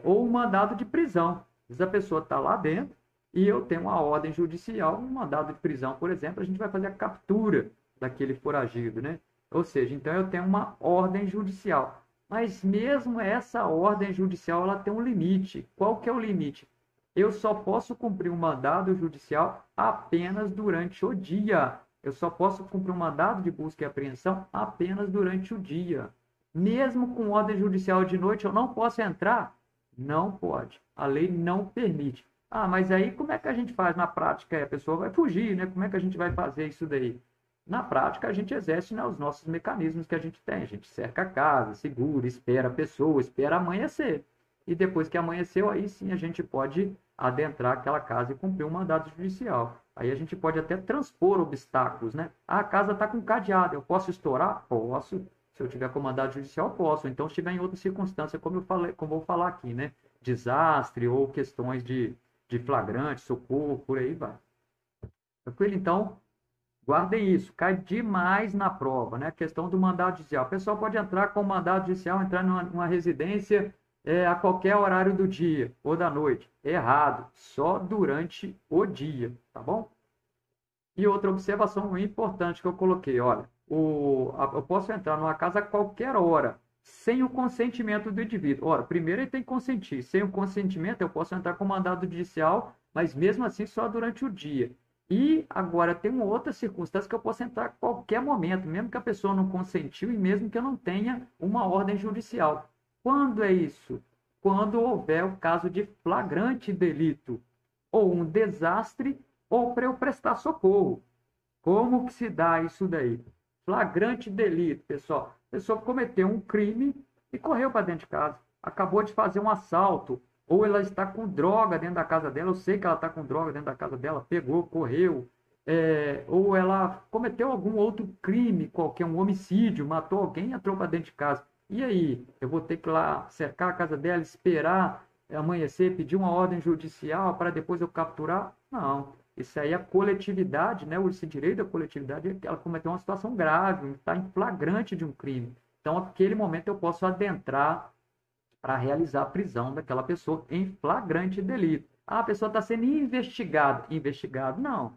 A: ou um mandado de prisão. Se a pessoa está lá dentro e eu tenho uma ordem judicial, um mandado de prisão, por exemplo, a gente vai fazer a captura daquele foragido, né? Ou seja, então eu tenho uma ordem judicial. Mas mesmo essa ordem judicial, ela tem um limite. Qual que é o limite? Eu só posso cumprir um mandado judicial apenas durante o dia. Eu só posso cumprir um mandado de busca e apreensão apenas durante o dia. Mesmo com ordem judicial de noite, eu não posso entrar? Não pode. A lei não permite. Ah, mas aí como é que a gente faz na prática? A pessoa vai fugir, né? Como é que a gente vai fazer isso daí? Na prática, a gente exerce, né, os nossos mecanismos que a gente tem. A gente cerca a casa, segura, espera a pessoa, espera amanhecer. E depois que amanheceu, aí sim a gente pode adentrar aquela casa e cumprir um mandado judicial. Aí a gente pode até transpor obstáculos, né? Ah, a casa está com cadeado, eu posso estourar? Posso. Se eu tiver com mandado judicial, posso. Então, se estiver em outra circunstância, como eu falei, como eu vou falar aqui, né? Desastre ou questões de flagrante, socorro, por aí vai. Tranquilo? Então, guardem isso, cai demais na prova, né? A questão do mandado judicial. A pessoa pode entrar com o mandado judicial, entrar numa residência a qualquer horário do dia ou da noite. Errado, só durante o dia, tá bom? E outra observação importante que eu coloquei, olha, eu posso entrar numa casa a qualquer hora, sem o consentimento do indivíduo. Ora, primeiro ele tem que consentir. Sem o consentimento, eu posso entrar com mandado judicial, mas mesmo assim só durante o dia. E agora tem uma outra circunstância que eu posso entrar a qualquer momento, mesmo que a pessoa não consentiu e mesmo que eu não tenha uma ordem judicial. Quando é isso? Quando houver o caso de flagrante delito, ou um desastre, ou para eu prestar socorro. Como que se dá isso daí? Flagrante delito, pessoal. A pessoa cometeu um crime e correu para dentro de casa. Acabou de fazer um assalto, ou ela está com droga dentro da casa dela, eu sei que ela está com droga dentro da casa dela, pegou, correu, ou ela cometeu algum outro crime, qualquer um homicídio, matou alguém e entrou para dentro de casa. E aí, eu vou ter que ir lá cercar a casa dela, esperar amanhecer, pedir uma ordem judicial para depois eu capturar? Não. Isso aí é a coletividade, né? Esse direito da coletividade, ela cometeu uma situação grave, está em flagrante de um crime. Então, naquele momento, eu posso adentrar para realizar a prisão daquela pessoa em flagrante delito. Ah, a pessoa está sendo investigada. Investigado? Não.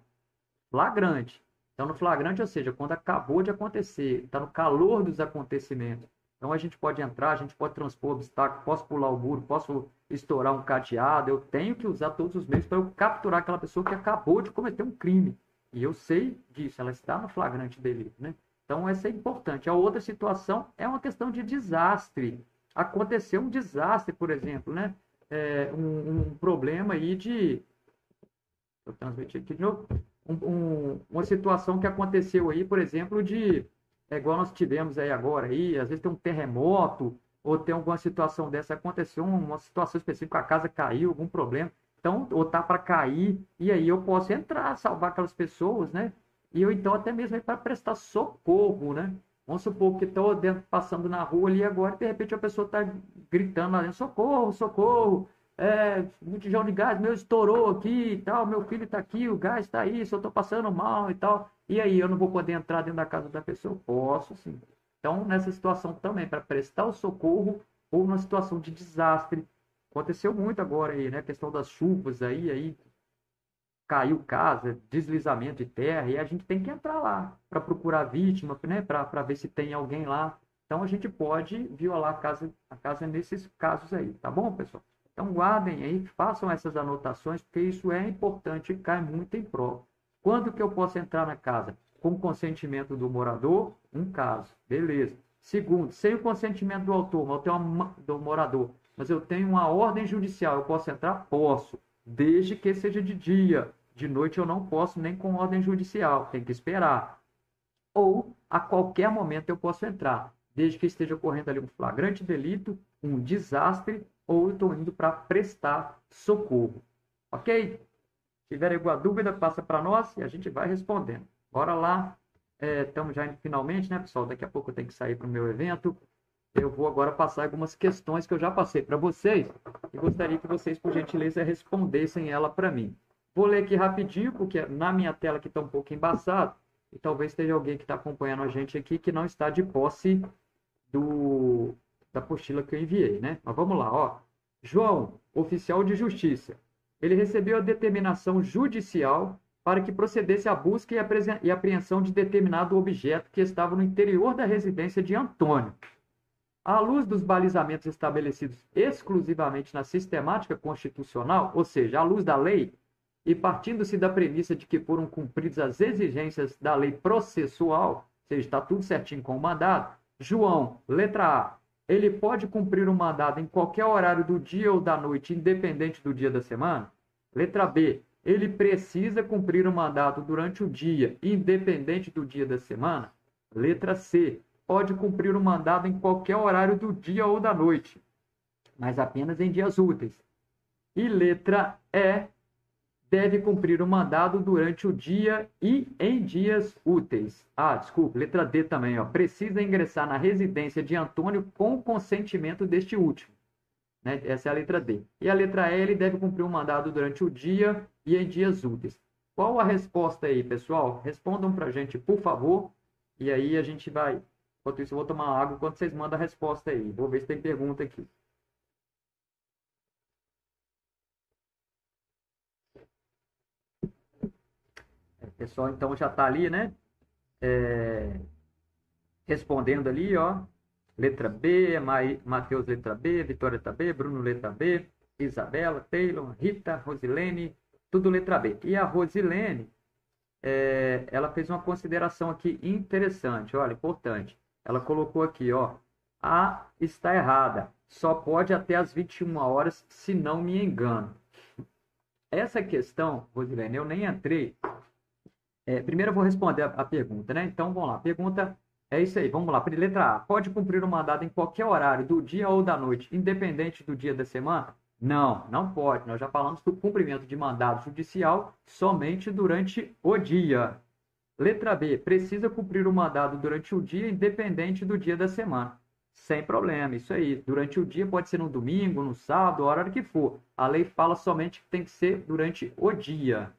A: Flagrante. Então, no flagrante, ou seja, quando acabou de acontecer, está no calor dos acontecimentos. Então, a gente pode entrar, a gente pode transpor obstáculo, posso pular o muro, posso estourar um cadeado, eu tenho que usar todos os meios para eu capturar aquela pessoa que acabou de cometer um crime. E eu sei disso, ela está no flagrante delito, né? Então, essa é importante. A outra situação é uma questão de desastre. Aconteceu um desastre, por exemplo, né? Um problema aí de... Vou transmitir aqui de novo. Uma situação que aconteceu aí, por exemplo, igual nós tivemos aí agora, aí, às vezes tem um terremoto, ou tem alguma situação dessa, aconteceu uma situação específica, a casa caiu, algum problema, então, ou tá para cair, e aí eu posso entrar, salvar aquelas pessoas, né? E eu, então, até mesmo para prestar socorro, né? Vamos supor que estou passando na rua ali agora, e de repente a pessoa está gritando lá dentro, socorro, socorro, o tijolo de gás meu estourou aqui e tal, meu filho está aqui, o gás está aí, se eu estou passando mal e tal. E aí, eu não vou poder entrar dentro da casa da pessoa? Posso, sim. Então, nessa situação também, para prestar o socorro ou numa situação de desastre. Aconteceu muito agora aí, né? A questão das chuvas aí caiu casa, deslizamento de terra, e a gente tem que entrar lá para procurar a vítima, né? Para ver se tem alguém lá. Então, a gente pode violar a casa nesses casos aí, tá bom, pessoal? Então, guardem aí, façam essas anotações, porque isso é importante e cai muito em prova. Quando que eu posso entrar na casa? Com o consentimento do morador? Um caso, beleza. Segundo, sem o consentimento do autor, mas eu tenho do morador, mas eu tenho uma ordem judicial, eu posso entrar? Posso, desde que seja de dia. De noite eu não posso, nem com ordem judicial, tem que esperar. Ou, a qualquer momento eu posso entrar, desde que esteja ocorrendo ali um flagrante delito, um desastre, ou eu estou indo para prestar socorro. Ok? Se tiver alguma dúvida, passa para nós e a gente vai respondendo. Bora lá. Estamos já indo finalmente, né, pessoal? Daqui a pouco eu tenho que sair para o meu evento. Eu vou agora passar algumas questões que eu já passei para vocês e gostaria que vocês, por gentileza, respondessem ela para mim. Vou ler aqui rapidinho, porque na minha tela aqui está um pouco embaçado e talvez esteja alguém que está acompanhando a gente aqui que não está de posse da apostila que eu enviei, né? Mas vamos lá, ó. João, oficial de justiça. Ele recebeu a determinação judicial para que procedesse à busca e apreensão de determinado objeto que estava no interior da residência de Antônio. À luz dos balizamentos estabelecidos exclusivamente na sistemática constitucional, ou seja, à luz da lei, e partindo-se da premissa de que foram cumpridas as exigências da lei processual, ou seja, está tudo certinho com o mandado, João, letra A, ele pode cumprir o mandado em qualquer horário do dia ou da noite, independente do dia da semana? Letra B, ele precisa cumprir o mandado durante o dia, independente do dia da semana? Letra C, pode cumprir o mandado em qualquer horário do dia ou da noite, mas apenas em dias úteis. E letra E, deve cumprir o mandado durante o dia e em dias úteis. Ah, desculpe, letra D também, ó. Precisa ingressar na residência de Antônio com consentimento deste último. Né? Essa é a letra D. E a letra E, ele deve cumprir o mandado durante o dia e em dias úteis. Qual a resposta aí, pessoal? Respondam para a gente, por favor. E aí a gente vai... Enquanto isso, eu vou tomar água enquanto vocês mandam a resposta aí. Vou ver se tem pergunta aqui. O pessoal, então, já está ali, né? Respondendo ali, ó. Letra B, Matheus, letra B, Vitória, letra B, Bruno, letra B, Isabela, Taylor, Rita, Rosilene, tudo letra B. E a Rosilene, ela fez uma consideração aqui interessante, olha, importante. Ela colocou aqui, ó, A está errada, só pode até as 21 horas, se não me engano. Essa questão, Rosilene, eu nem entrei. Primeiro eu vou responder a pergunta, né? Então, vamos lá. A pergunta é isso aí. Vamos lá. Letra A. Pode cumprir o mandado em qualquer horário do dia ou da noite, independente do dia da semana? Não, não pode. Nós já falamos do cumprimento de mandado judicial somente durante o dia. Letra B. Precisa cumprir o mandado durante o dia, independente do dia da semana. Sem problema, isso aí. Durante o dia pode ser no domingo, no sábado, a hora que for. A lei fala somente que tem que ser durante o dia.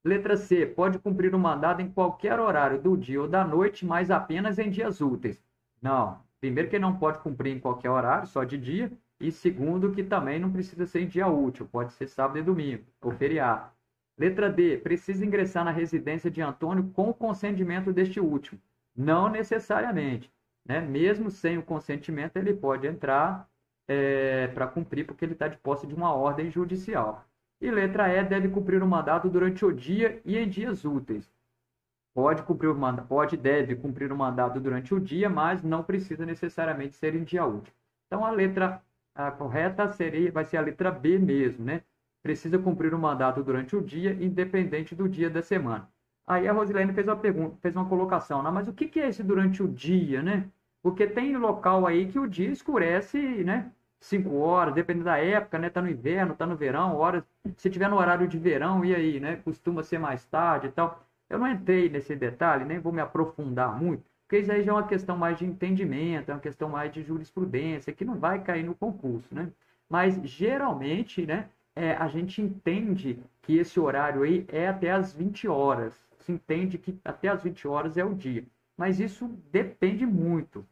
A: Letra C. Pode cumprir o mandado em qualquer horário do dia ou da noite, mas apenas em dias úteis. Não. Primeiro que não pode cumprir em qualquer horário, só de dia. E segundo que também não precisa ser em dia útil. Pode ser sábado e domingo, ou feriado. Letra D. Precisa ingressar na residência de Antônio com o consentimento deste último. Não necessariamente. Né? Mesmo sem o consentimento, ele pode entrar para cumprir, porque ele está de posse de uma ordem judicial. E letra E, deve cumprir o mandado durante o dia e em dias úteis. Deve cumprir o mandado durante o dia, mas não precisa necessariamente ser em dia útil. Então, a letra correta vai ser a letra B mesmo, né? Precisa cumprir o mandado durante o dia, independente do dia da semana. Aí a Rosilene fez uma pergunta, fez uma colocação, né? Mas o que é esse durante o dia, né? Porque tem local aí que o dia escurece, né? 5 horas, dependendo da época, né? Tá no inverno, tá no verão, horas. Se tiver no horário de verão, e aí, né? Costuma ser mais tarde e tal. Eu não entrei nesse detalhe, nem vou me aprofundar muito, porque isso aí já é uma questão mais de entendimento, é uma questão mais de jurisprudência, que não vai cair no concurso, né? Mas, geralmente, né? A gente entende que esse horário aí é até as 20 horas. Se entende que até as 20 horas é o dia. Mas isso depende muito.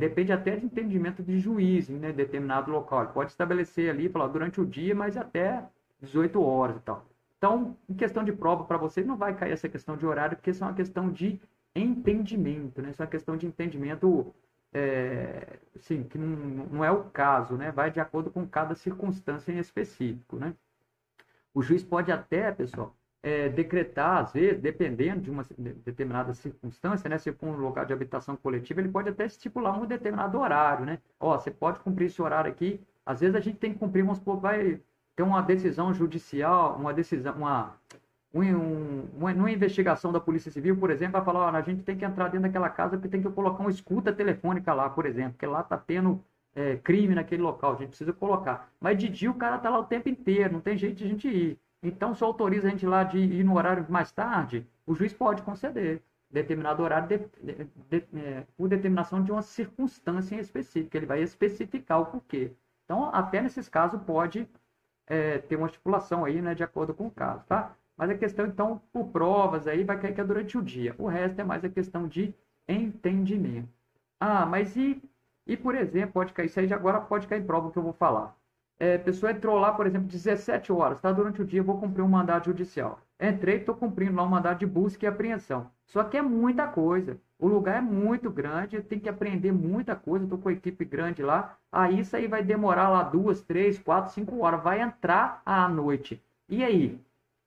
A: Depende até de entendimento de juiz em, né, determinado local. Ele pode estabelecer ali, falar durante o dia, mas até 18 horas e tal. Então, em questão de prova para você, não vai cair essa questão de horário, porque isso é uma questão de entendimento, né? Isso é uma questão de entendimento, sim, que não é o caso, né? Vai de acordo com cada circunstância em específico, né? O juiz pode até, pessoal, decretar, às vezes, dependendo de uma determinada circunstância, né? Se for um local de habitação coletiva, ele pode até estipular um determinado horário, né? Ó, você pode cumprir esse horário aqui. Às vezes a gente tem que cumprir, vamos supor, vai ter uma decisão judicial, numa investigação da Polícia Civil, por exemplo, vai falar, ó, a gente tem que entrar dentro daquela casa porque tem que colocar uma escuta telefônica lá, por exemplo, porque lá está tendo crime naquele local, a gente precisa colocar. Mas de dia o cara está lá o tempo inteiro, não tem jeito de a gente ir. Então, se autoriza a gente lá de ir no horário mais tarde, o juiz pode conceder determinado horário por determinação de uma circunstância em específica. Ele vai especificar o porquê. Então, até nesses casos, pode ter uma estipulação aí, né, de acordo com o caso, tá? Mas a questão, então, por provas aí, vai cair que é durante o dia. O resto é mais a questão de entendimento. Ah, mas por exemplo, pode cair, isso aí agora pode cair em prova o que eu vou falar. A pessoa entrou lá, por exemplo, 17 horas, tá? Durante o dia eu vou cumprir um mandado judicial. Entrei, estou cumprindo lá um mandado de busca e apreensão. Só que é muita coisa. O lugar é muito grande, eu tenho que aprender muita coisa, estou com a equipe grande lá. Aí isso aí vai demorar lá 2, 3, 4, 5 horas. Vai entrar à noite. E aí?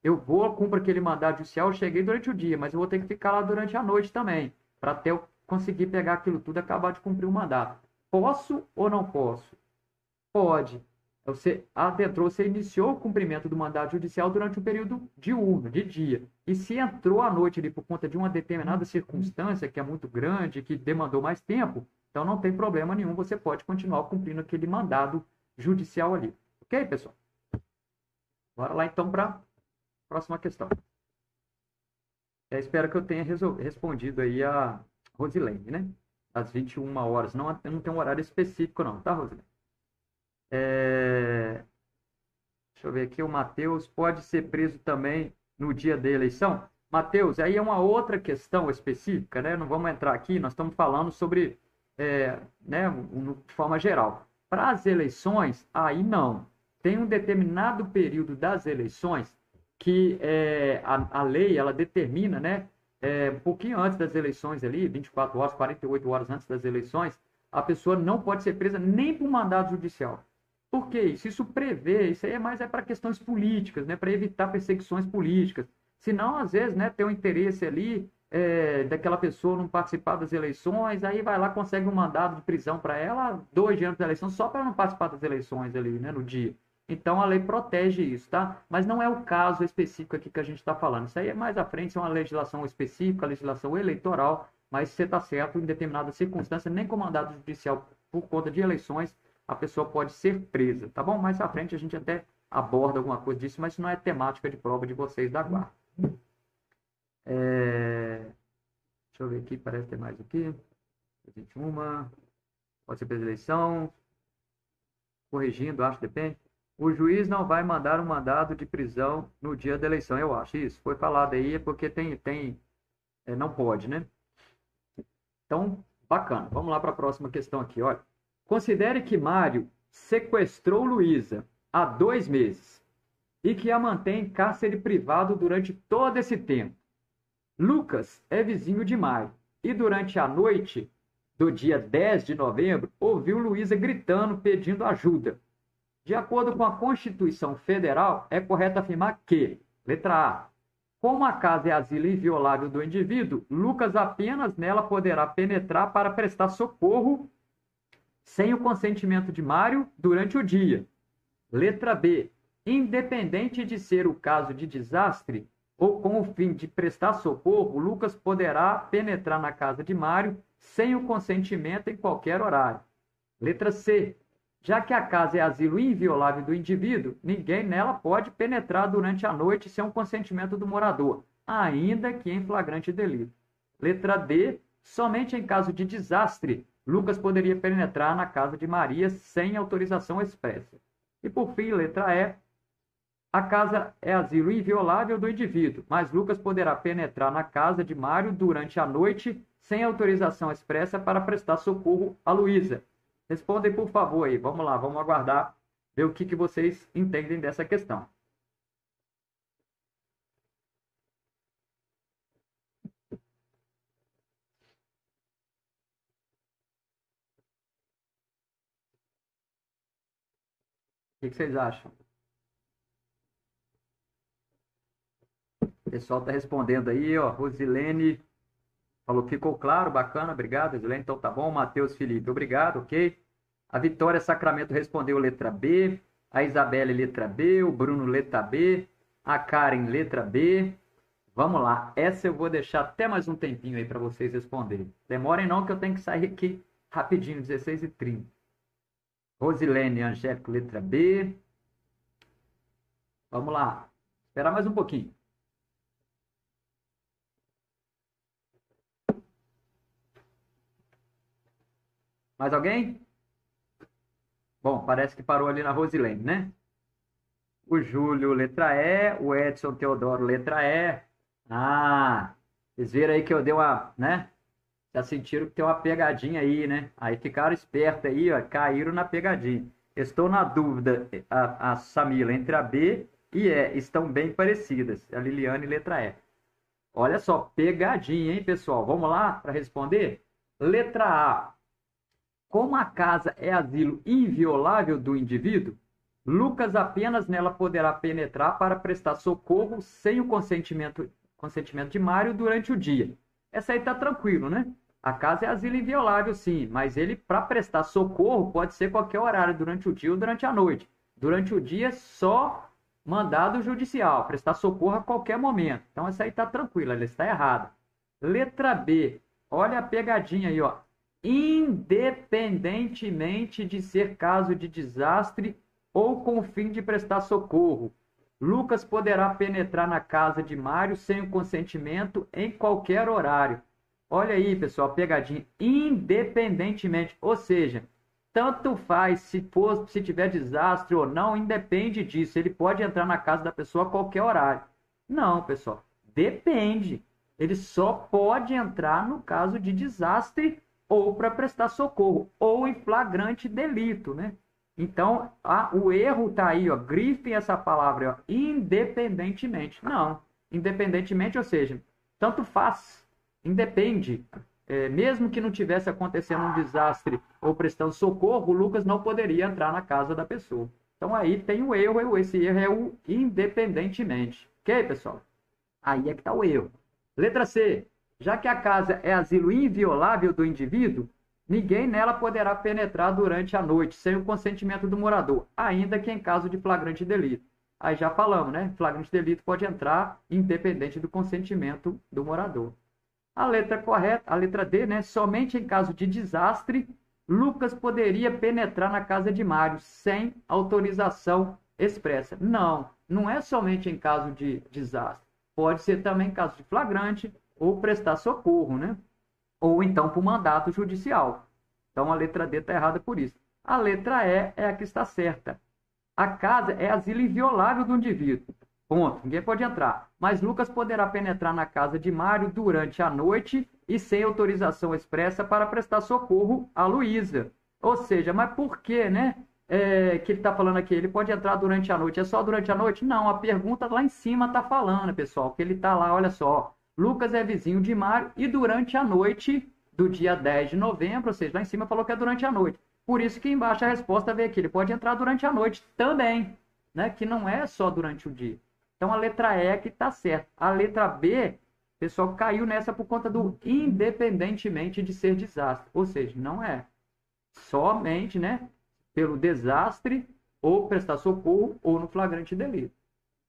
A: Eu vou, cumpro aquele mandado judicial, eu cheguei durante o dia, mas eu vou ter que ficar lá durante a noite também, para até eu conseguir pegar aquilo tudo e acabar de cumprir o mandato. Posso ou não posso? Pode. Você adentrou, você iniciou o cumprimento do mandato judicial durante o período diurno, de dia. E se entrou à noite ali por conta de uma determinada circunstância que é muito grande, que demandou mais tempo, então não tem problema nenhum, você pode continuar cumprindo aquele mandado judicial ali. Ok, pessoal? Bora lá então para a próxima questão. Eu espero que eu tenha respondido aí a Rosilene, né? Às 21 horas. Não, eu não tenho um horário específico não, tá, Rosilene? Deixa eu ver aqui, o Matheus pode ser preso também no dia da eleição? Matheus, aí é uma outra questão específica, né? Não vamos entrar aqui, nós estamos falando sobre, né, de forma geral. Para as eleições, aí não. Tem um determinado período das eleições que a lei, ela determina, né? Um pouquinho antes das eleições ali, 24 horas, 48 horas antes das eleições, a pessoa não pode ser presa nem por mandado judicial. Por que isso? Isso prevê, isso aí é mais para questões políticas, né? Para evitar perseguições políticas. Senão, às vezes, né, tem um interesse ali daquela pessoa não participar das eleições, aí vai lá, consegue um mandado de prisão para ela 2 dias antes da eleição, só para não participar das eleições ali, né, no dia. Então, a lei protege isso, tá? Mas não é o caso específico aqui que a gente está falando. Isso aí é mais à frente, é uma legislação específica, legislação eleitoral, mas você está certo, em determinada circunstância, nem com mandado judicial por conta de eleições, a pessoa pode ser presa, tá bom? Mais à frente a gente até aborda alguma coisa disso, mas isso não é temática de prova de vocês da guarda. Deixa eu ver aqui, parece ter mais aqui. 21, pode ser presa eleição. Corrigindo, acho, depende. O juiz não vai mandar um mandado de prisão no dia da eleição, eu acho. Isso foi falado aí, é porque não pode, né? Então, bacana. Vamos lá para a próxima questão aqui, olha. Considere que Mário sequestrou Luísa há 2 meses e que a mantém em cárcere privado durante todo esse tempo. Lucas é vizinho de Mário e durante a noite do dia 10 de novembro ouviu Luísa gritando pedindo ajuda. De acordo com a Constituição Federal, é correto afirmar que, letra A, como a casa é asilo inviolável do indivíduo, Lucas apenas nela poderá penetrar para prestar socorro sem o consentimento de Mário durante o dia. Letra B. Independente de ser o caso de desastre ou com o fim de prestar socorro, Lucas poderá penetrar na casa de Mário sem o consentimento em qualquer horário. Letra C. Já que a casa é asilo inviolável do indivíduo, ninguém nela pode penetrar durante a noite sem o consentimento do morador, ainda que em flagrante delito. Letra D. Somente em caso de desastre, Lucas poderia penetrar na casa de Maria sem autorização expressa. E por fim, letra E. A casa é asilo inviolável do indivíduo, mas Lucas poderá penetrar na casa de Mário durante a noite sem autorização expressa para prestar socorro a Luísa. Respondem, por favor, aí. Vamos lá, vamos aguardar, ver o que vocês entendem dessa questão. O que vocês acham? O pessoal está respondendo aí, ó. Rosilene falou que ficou claro, bacana, obrigado, Rosilene. Então tá bom. Matheus Felipe, obrigado, ok. A Vitória Sacramento respondeu letra B. A Isabelle, letra B. O Bruno, letra B. A Karen, letra B. Vamos lá. Essa eu vou deixar até mais um tempinho aí para vocês responderem. Demorem não, que eu tenho que sair aqui rapidinho, 16h30. Rosilene, Angélico, letra B. Vamos lá. Esperar mais um pouquinho. Mais alguém? Bom, parece que parou ali na Rosilene, né? O Júlio, letra E. O Edson Teodoro, letra E. Ah, vocês viram aí que eu dei uma, né? Já sentiram que tem uma pegadinha aí, né? Aí ficaram espertos aí, ó, caíram na pegadinha. Estou na dúvida, a Samila, entre a B e E. Estão bem parecidas. A Liliane, letra E. Olha só, pegadinha, hein, pessoal? Vamos lá para responder? Letra A. Como a casa é asilo inviolável do indivíduo, Lucas apenas nela poderá penetrar para prestar socorro sem o consentimento de Mário durante o dia. Essa aí tá tranquilo, né? A casa é asilo inviolável, sim, mas ele, para prestar socorro, pode ser qualquer horário, durante o dia ou durante a noite. Durante o dia, só mandado judicial, prestar socorro a qualquer momento. Então, essa aí tá tranquila, ela está errada. Letra B, olha a pegadinha aí, ó. Independentemente de ser caso de desastre ou com o fim de prestar socorro, Lucas poderá penetrar na casa de Mário sem o consentimento em qualquer horário. Olha aí, pessoal, pegadinha. Independentemente, ou seja, tanto faz se tiver desastre ou não, independe disso. Ele pode entrar na casa da pessoa a qualquer horário. Não, pessoal, depende. Ele só pode entrar no caso de desastre ou para prestar socorro, ou em flagrante delito, né? Então, o erro está aí, ó, grifem essa palavra, ó, independentemente. Não, independentemente, ou seja, tanto faz, independe. Mesmo que não tivesse acontecendo um desastre ou prestando socorro, o Lucas não poderia entrar na casa da pessoa. Então, aí tem o erro, esse erro é o independentemente. Ok, pessoal? Aí é que está o erro. Letra C. Já que a casa é asilo inviolável do indivíduo, ninguém nela poderá penetrar durante a noite sem o consentimento do morador, ainda que em caso de flagrante delito. Aí já falamos, né? Flagrante delito pode entrar independente do consentimento do morador. A letra correta, a letra D, né? Somente em caso de desastre, Lucas poderia penetrar na casa de Mário sem autorização expressa. Não, não é somente em caso de desastre. Pode ser também em caso de flagrante ou prestar socorro, né? Ou então por mandato judicial. Então a letra D está errada por isso. A letra E é a que está certa. A casa é asilo inviolável do indivíduo. Ponto. Ninguém pode entrar. Mas Lucas poderá penetrar na casa de Mário durante a noite e sem autorização expressa para prestar socorro a Luísa. Ou seja, mas por que, né? Que ele está falando aqui, ele pode entrar durante a noite. É só durante a noite? Não, a pergunta lá em cima está falando, pessoal, que ele está lá, olha só. Lucas é vizinho de Mário e durante a noite do dia 10 de novembro, ou seja, lá em cima falou que é durante a noite. Por isso que embaixo a resposta veio aqui, ele pode entrar durante a noite também, né? Que não é só durante o dia. Então a letra E é que está certa. A letra B, o pessoal caiu nessa por conta do independentemente de ser desastre. Ou seja, não é somente, né, pelo desastre ou prestar socorro ou no flagrante delito.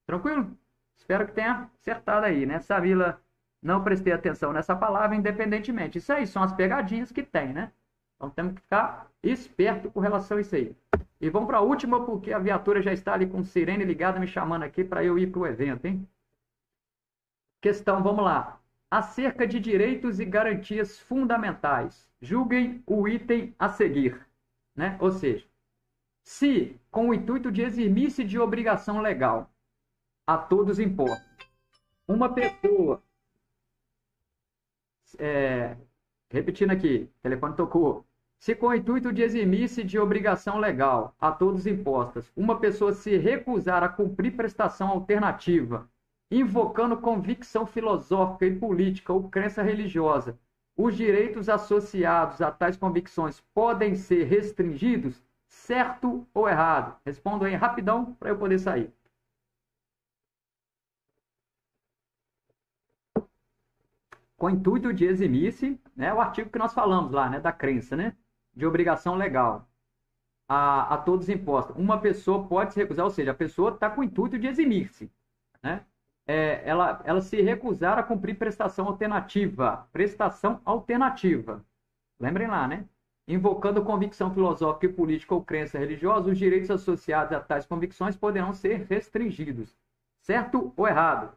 A: Tranquilo? Espero que tenha acertado aí, né? Samila, não prestei atenção nessa palavra, independentemente. Isso aí são as pegadinhas que tem, né? Então temos que ficar esperto com relação a isso aí. E vamos para a última, porque a viatura já está ali com sirene ligada me chamando aqui para eu ir para o evento, hein? Questão, vamos lá. Acerca de direitos e garantias fundamentais. Julguem o item a seguir, né? Ou seja, se, com o intuito de eximir-se de obrigação legal, a todos importa, uma pessoa, repetindo aqui, o telefone tocou, se com o intuito de eximir-se de obrigação legal a todos impostas, uma pessoa se recusar a cumprir prestação alternativa, invocando convicção filosófica e política ou crença religiosa, os direitos associados a tais convicções podem ser restringidos, certo ou errado? Respondo aí rapidão para eu poder sair. Com o intuito de eximir-se, né, o artigo que nós falamos lá, né, da crença, né, de obrigação legal a todos imposta. Uma pessoa pode se recusar, ou seja, a pessoa está com o intuito de eximir-se, né? Ela se recusar a cumprir prestação alternativa. Prestação alternativa. Lembrem lá, né? Invocando convicção filosófica e política ou crença religiosa, os direitos associados a tais convicções poderão ser restringidos. Certo ou errado?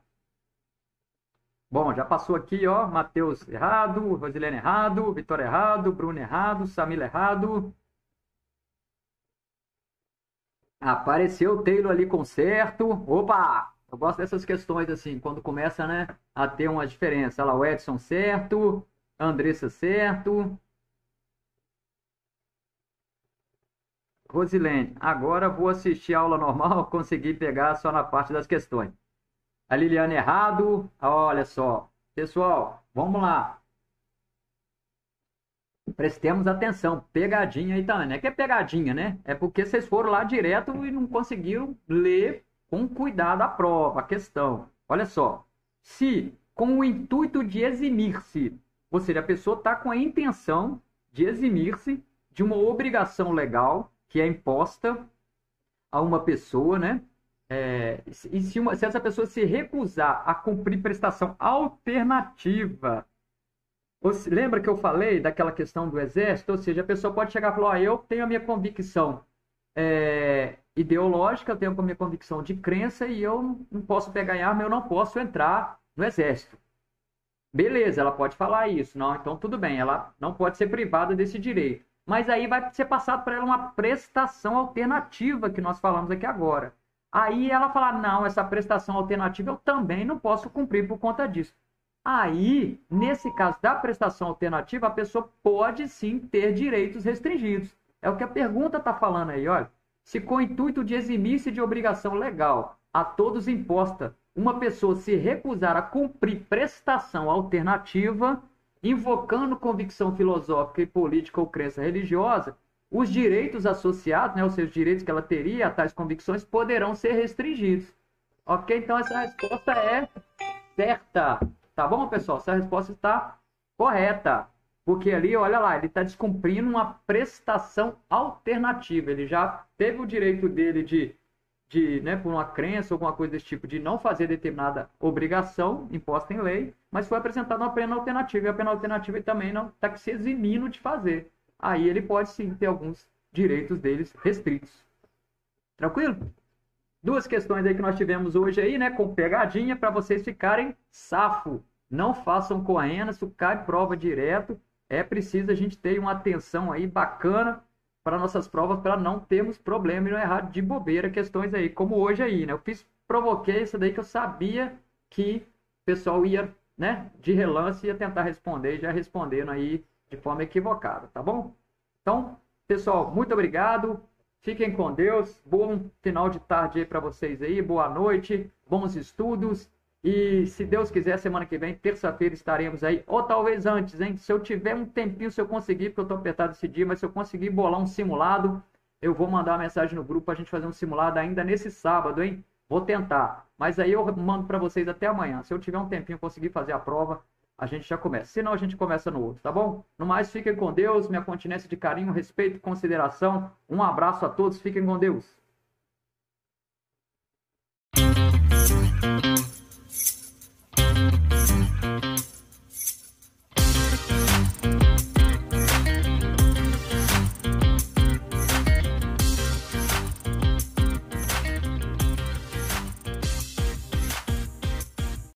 A: Bom, já passou aqui, ó, Matheus errado, Rosilene errado, Vitória errado, Bruno errado, Samila errado. Apareceu o Taylor ali com certo. Opa! Eu gosto dessas questões assim, quando começa, né, a ter uma diferença. Olha lá, o Edson certo, Andressa certo. Rosilene, agora vou assistir a aula normal, consegui pegar só na parte das questões. A Liliane errado, olha só. Pessoal, vamos lá. Prestemos atenção. Pegadinha aí também. Não é que é pegadinha, né? É porque vocês foram lá direto e não conseguiram ler com cuidado a prova, a questão. Olha só. Se com o intuito de eximir-se, ou seja, a pessoa está com a intenção de eximir-se de uma obrigação legal que é imposta a uma pessoa, né? E se essa pessoa se recusar a cumprir prestação alternativa. Você lembra que eu falei daquela questão do exército? Ou seja, a pessoa pode chegar e falar: eu tenho a minha convicção ideológica, eu tenho a minha convicção de crença e eu não posso pegar em arma, eu não posso entrar no exército. Beleza, ela pode falar isso. Não, então tudo bem, ela não pode ser privada desse direito. Mas aí vai ser passado para ela uma prestação alternativa que nós falamos aqui agora. Aí ela fala: não, essa prestação alternativa eu também não posso cumprir por conta disso. Aí, nesse caso da prestação alternativa, a pessoa pode sim ter direitos restringidos. É o que a pergunta está falando aí, olha. Se com o intuito de eximir-se de obrigação legal a todos imposta, uma pessoa se recusar a cumprir prestação alternativa, invocando convicção filosófica e política ou crença religiosa, os direitos associados, né, ou seja, os direitos que ela teria a tais convicções, poderão ser restringidos. Ok? Então, essa resposta é certa. Tá bom, pessoal? Essa resposta está correta. Porque ali, olha lá, ele está descumprindo uma prestação alternativa. Ele já teve o direito dele né, por uma crença, alguma coisa desse tipo, de não fazer determinada obrigação imposta em lei, mas foi apresentada uma pena alternativa. E a pena alternativa ele também não está se eximindo de fazer. Aí ele pode sim ter alguns direitos deles restritos. Tranquilo? Duas questões aí que nós tivemos hoje aí, né, com pegadinha, para vocês ficarem safo. Não façam correndo, isso cai prova direto. É preciso a gente ter uma atenção aí bacana para nossas provas, para não termos problema e não errar de bobeira questões aí, como hoje aí, né? Provoquei isso daí que eu sabia que o pessoal ia, né, de relance, ia tentar responder, já respondendo aí de forma equivocada, tá bom? Então, pessoal, muito obrigado. Fiquem com Deus. Bom final de tarde aí para vocês aí. Boa noite. Bons estudos. E se Deus quiser, semana que vem, terça-feira, estaremos aí. Ou talvez antes, hein? Se eu tiver um tempinho, se eu conseguir, porque eu estou apertado esse dia, mas se eu conseguir bolar um simulado, eu vou mandar uma mensagem no grupo para a gente fazer um simulado ainda nesse sábado, hein? Vou tentar. Mas aí eu mando para vocês até amanhã. Se eu tiver um tempinho, conseguir fazer a prova, a gente já começa. Se não, a gente começa no outro, tá bom? No mais, fiquem com Deus, minha continência de carinho, respeito, consideração. Um abraço a todos, fiquem com Deus.